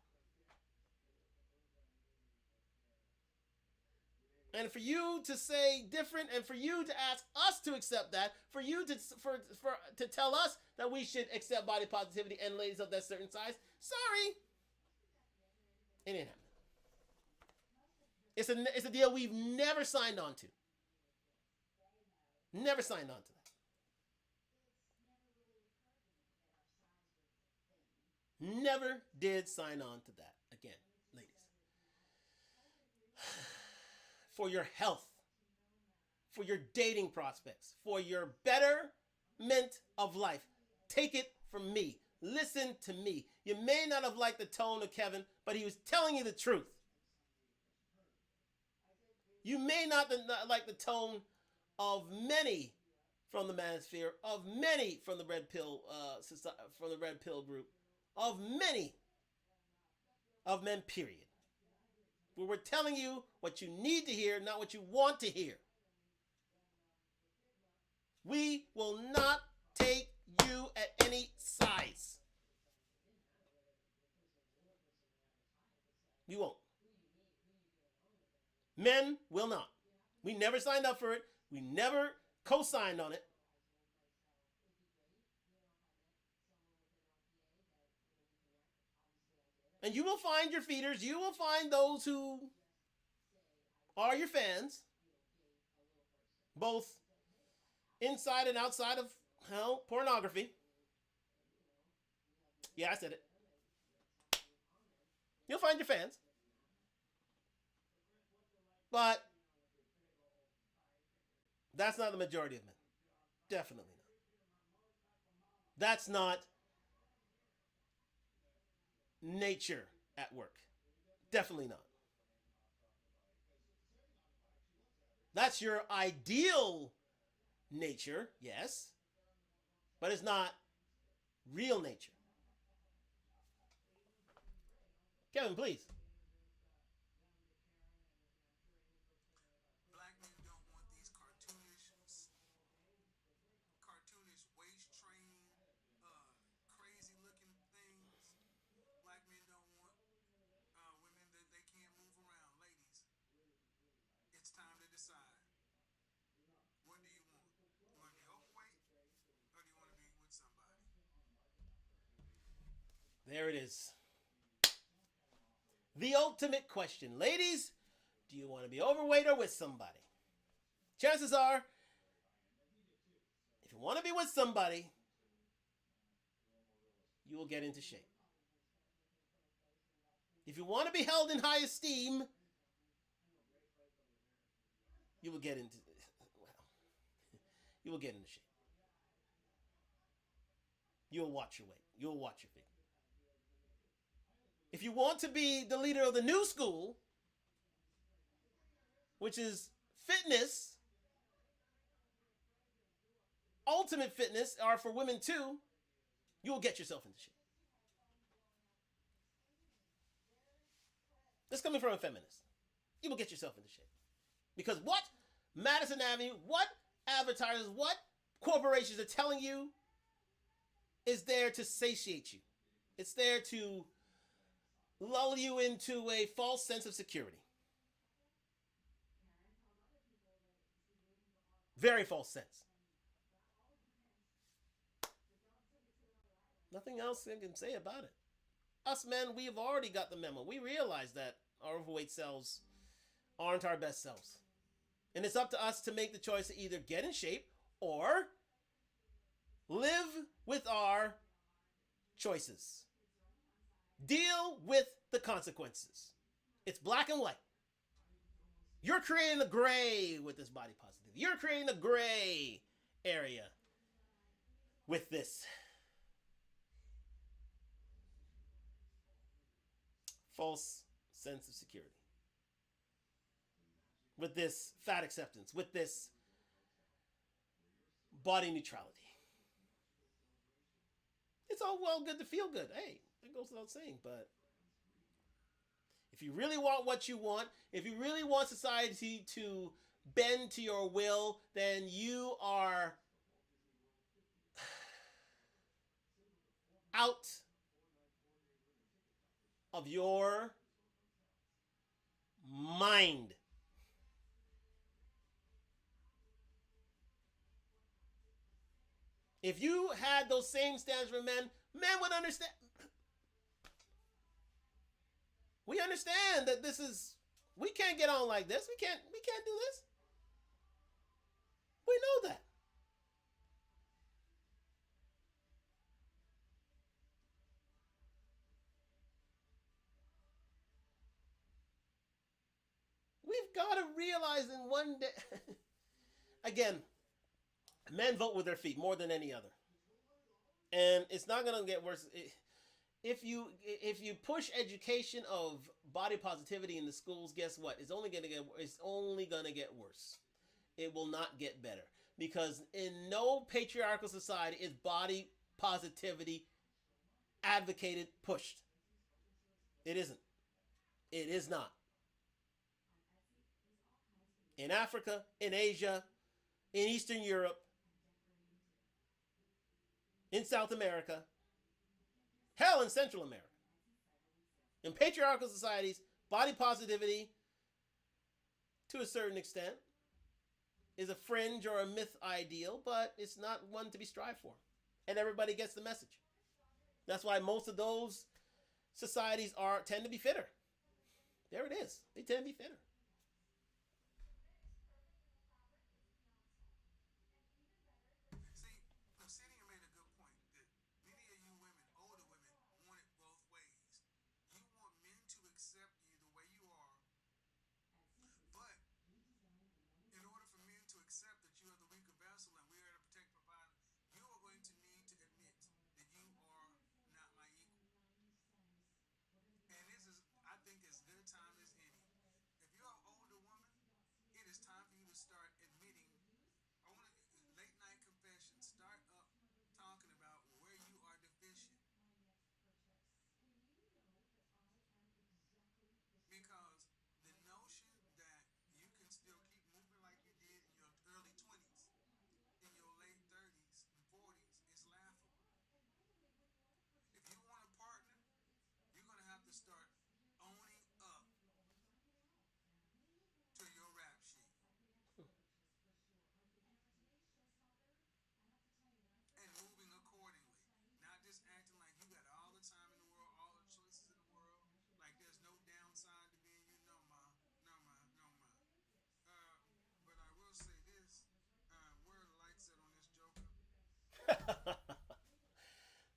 And for you to say different, and for you to ask us to accept that, for you to tell us that we should accept body positivity and ladies of that certain size, sorry, it ain't happening. It's a deal we've never signed on to. Never signed on to that. Never did sign on to that. Again, ladies. For your health, for your dating prospects, for your betterment of life, take it from me. Listen to me. You may not have liked the tone of Kevin, but he was telling you the truth. You may not like the tone of many from the manosphere, of many from the red pill group, of many of men, period. But we're telling you what you need to hear, not what you want to hear. We will not take you at any size. We won't. Men will not. We never signed up for it. We never co-signed on it. And you will find your feeders. You will find those who are your fans. Both inside and outside of, pornography. Yeah, I said it. You'll find your fans. But that's not the majority of men. Definitely not. That's not nature at work. Definitely not. That's your ideal nature, yes, but it's not real nature. Kevin, please. Black men don't want these cartoonish waist train, crazy looking things. Black men don't want women that they can't move around. Ladies, it's time to decide. What do you want? You want to be overweight, or do you want to be with somebody? There it is. The ultimate question. Ladies, do you want to be overweight or with somebody? Chances are, if you want to be with somebody, you will get into shape. If you want to be held in high esteem, you will get into well, you will get into shape. You'll watch your weight. You'll watch your feet. If you want to be the leader of the new school, which is fitness, ultimate fitness are for women too, you'll get yourself into shape. That's coming from a feminist. You will get yourself into shape. Because what Madison Avenue, what advertisers, what corporations are telling you is there to satiate you. It's there to lull you into a false sense of security. Very false sense. Nothing else I can say about it. Us men, we've already got the memo. We realize that our overweight selves aren't our best selves. And it's up to us to make the choice to either get in shape or live with our choices. Deal with the consequences. It's black and white. You're creating the gray with this body positivity. You're creating the gray area with this false sense of security. With this fat acceptance. With this body neutrality. It's all well good to feel good. Hey, that goes without saying, but if you really want what you want, if you really want society to bend to your will, then you are out of your mind. If you had those same standards for men, men would understand. We understand that this is we can't get on like this. We can't do this. We know that. We've got to realize in one day again, men vote with their feet more than any other. And it's not going to get worse. If you push education of body positivity in the schools, guess what? It's only going to get worse. It will not get better because in no patriarchal society is body positivity advocated, pushed. It isn't. It is not. In Africa, in Asia, in Eastern Europe, in South America, hell, in Central America. In patriarchal societies, body positivity, to a certain extent, is a fringe or a myth ideal, but it's not one to be strived for. And everybody gets the message. That's why most of those societies tend to be fitter. There it is. They tend to be fitter. See, Obsidian made a good point that many of you women, older women, want it both ways. You want men to accept you the way you are, but in order for men to accept that you are the weaker vessel and we are to protect, provide, you are going to need to admit that you are not my equal. And this is, I think, as good a time as any. If you're an older woman, it is time for you to start admitting. I want to late night confession. Start up talking about where you are deficient, because the notion that you can still keep moving like you did in your early 20s, in your late 30s and 40s is laughable. If you want a partner, you're going to have to start owning up to your rap sheet and moving accordingly. Not just acting like you got all the time in the world, all the choices in the world, like there's no downside to being you. No, ma. No, ma. No, ma. Uh, but I will say this. Where are the lights at on this Joker?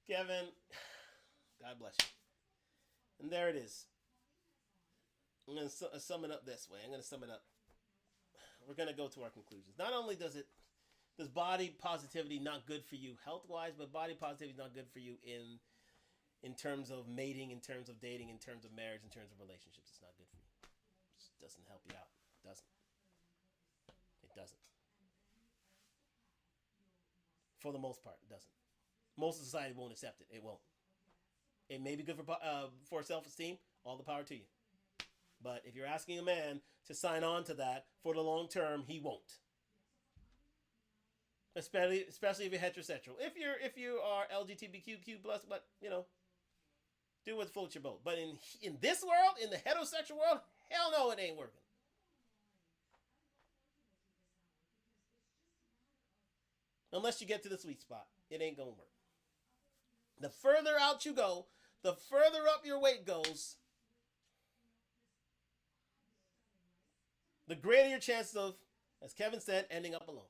Kevin, God bless you. And there it is. I'm going to sum it up this way. I'm going to sum it up. We're going to go to our conclusions. Not only does body positivity not good for you health wise, but body positivity is not good for you in terms of mating, in terms of dating, in terms of marriage, in terms of relationships. It's not good for you. It just doesn't help you out. It doesn't. It doesn't. For the most part, it doesn't. Most of society won't accept it. It won't. It may be good for self-esteem. All the power to you. But if you're asking a man to sign on to that for the long term, he won't. Especially if you're heterosexual. If you are LGBTQ plus, but do what floats your boat. But in this world, in the heterosexual world, hell no, it ain't working. Unless you get to the sweet spot, it ain't gonna work. The further out you go, the further up your weight goes, the greater your chance of, as Kevin said, ending up alone.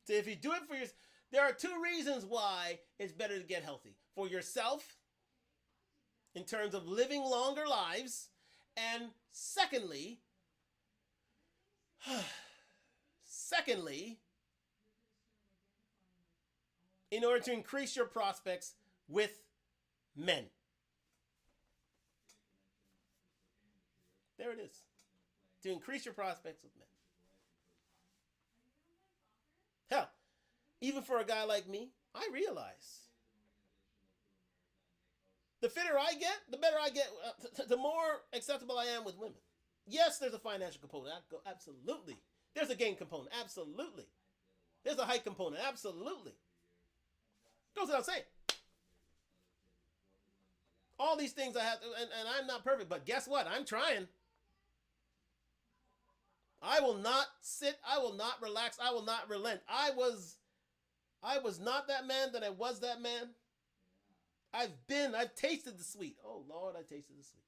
So if you do it for yourself, there are two reasons why it's better to get healthy. For yourself, in terms of living longer lives, and secondly, in order to increase your prospects with men. There it is. To increase your prospects with men. Hell, even for a guy like me, I realize the fitter I get, the better I get, the more acceptable I am with women. Yes, there's a financial component. Absolutely. There's a game component. Absolutely. There's a height component. Absolutely. Goes without saying. All these things I have, and I'm not perfect, but guess what? I'm trying. I will not sit. I will not relax. I will not relent. I was not that man, then I was that man. I've tasted the sweet. Oh, Lord, I tasted the sweet.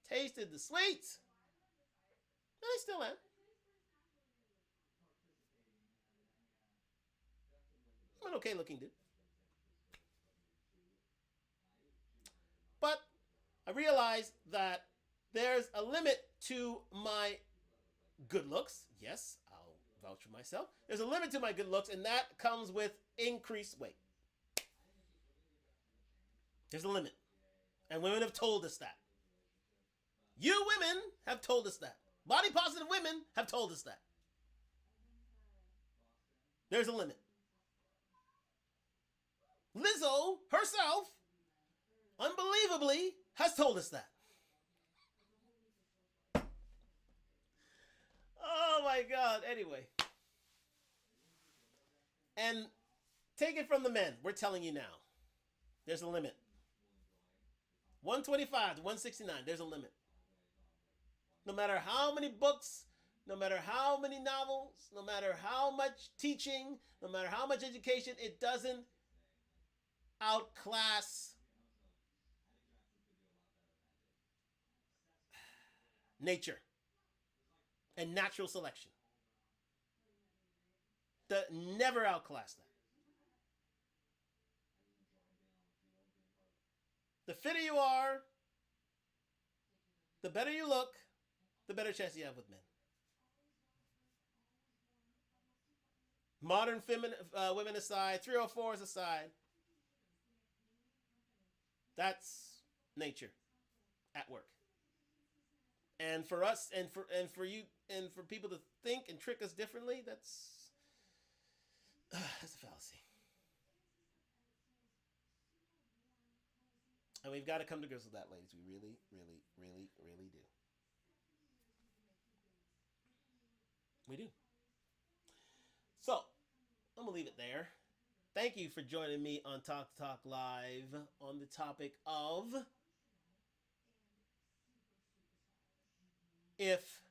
Tasted the sweet. And I still am. I'm an okay looking dude. But I realize that there's a limit to my good looks. Yes, I'll vouch for myself. There's a limit to my good looks, and that comes with increased weight. There's a limit. And women have told us that. You women have told us that. Body positive women have told us that. There's a limit. Lizzo herself, unbelievably, has told us that. Oh my God. Anyway. And take it from the men. We're telling you now. There's a limit. 125 to 169. There's a limit. No matter how many books, no matter how many novels, no matter how much teaching, no matter how much education, it doesn't outclass nature and natural selection. Never outclass that. The fitter you are, the better you look, the better chance you have with men. Modern women aside, 304s aside, that's nature at work. And for us, and for you, and for people to think and trick us differently, that's a fallacy. And we've got to come to grips with that, ladies. We really, really, really, really do. We do. So, I'm going to leave it there. Thank you for joining me on Talk to Talk Live on the topic of if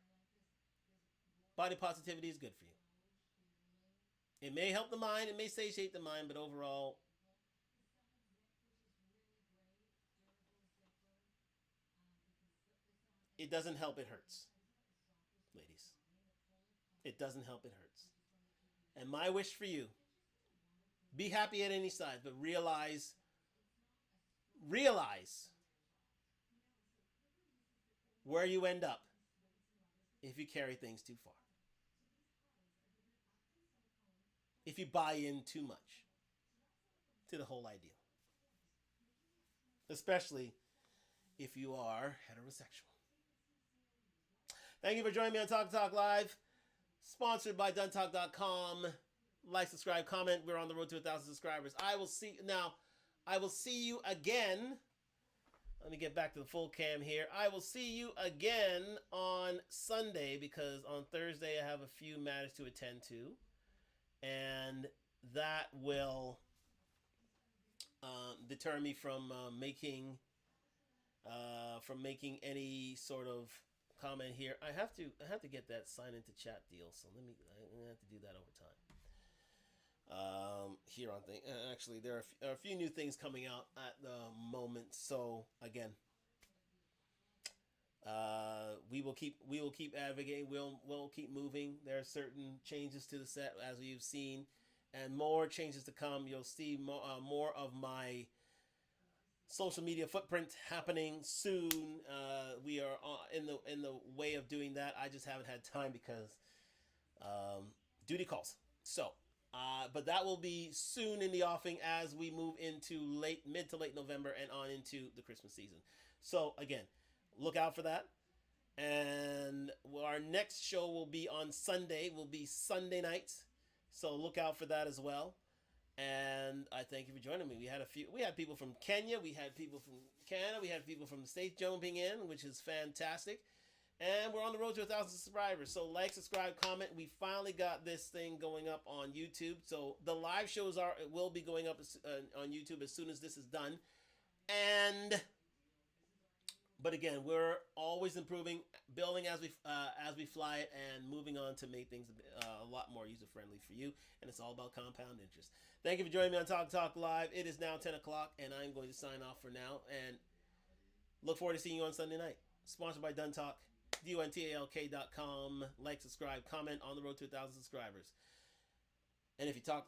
body positivity is good for you. It may help the mind, it may satiate the mind, but overall, it doesn't help, it hurts. Ladies. It doesn't help, it hurts. And my wish for you, be happy at any size, but realize where you end up if you carry things too far. If you buy in too much to the whole idea, especially if you are heterosexual. Thank you for joining me on Talk Talk Live, sponsored by DoneTalk.com. Like, subscribe, comment. We're on the road to 1,000 subscribers. I will see you again. Let me get back to the full cam here. I will see you again on Sunday because on Thursday I have a few matters to attend to, and that will deter me from making any sort of comment here. I have to get that sign into chat deal, so I'm gonna have to do that over time. Here on thing, actually, there are a few new things coming out at the moment. So again, we will keep advocating. We'll keep moving. There are certain changes to the set as we've seen, and more changes to come. You'll see more of my social media footprint happening soon. We are in the way of doing that. I just haven't had time because duty calls. So, but that will be soon in the offing as we move into mid to late November and on into the Christmas season. So again, look out for that. And our next show will be on Sunday. Will be Sunday nights. So look out for that as well. And I thank you for joining me. We had people from Kenya, we had people from Canada, we had people from the States jumping in, which is fantastic. And we're on the road to 1,000 subscribers. So like, subscribe, comment. We finally got this thing going up on YouTube. So the live shows will be going up on YouTube as soon as this is done. But again, we're always improving, building as we fly it, and moving on to make things a lot more user friendly for you. And it's all about compound interest. Thank you for joining me on Talk Talk Live. It is now 10 o'clock, and I'm going to sign off for now. And look forward to seeing you on Sunday night. Sponsored by DoneTalk, DONTALK.com. Like, subscribe, comment on the road to 1,000 subscribers. And if you talk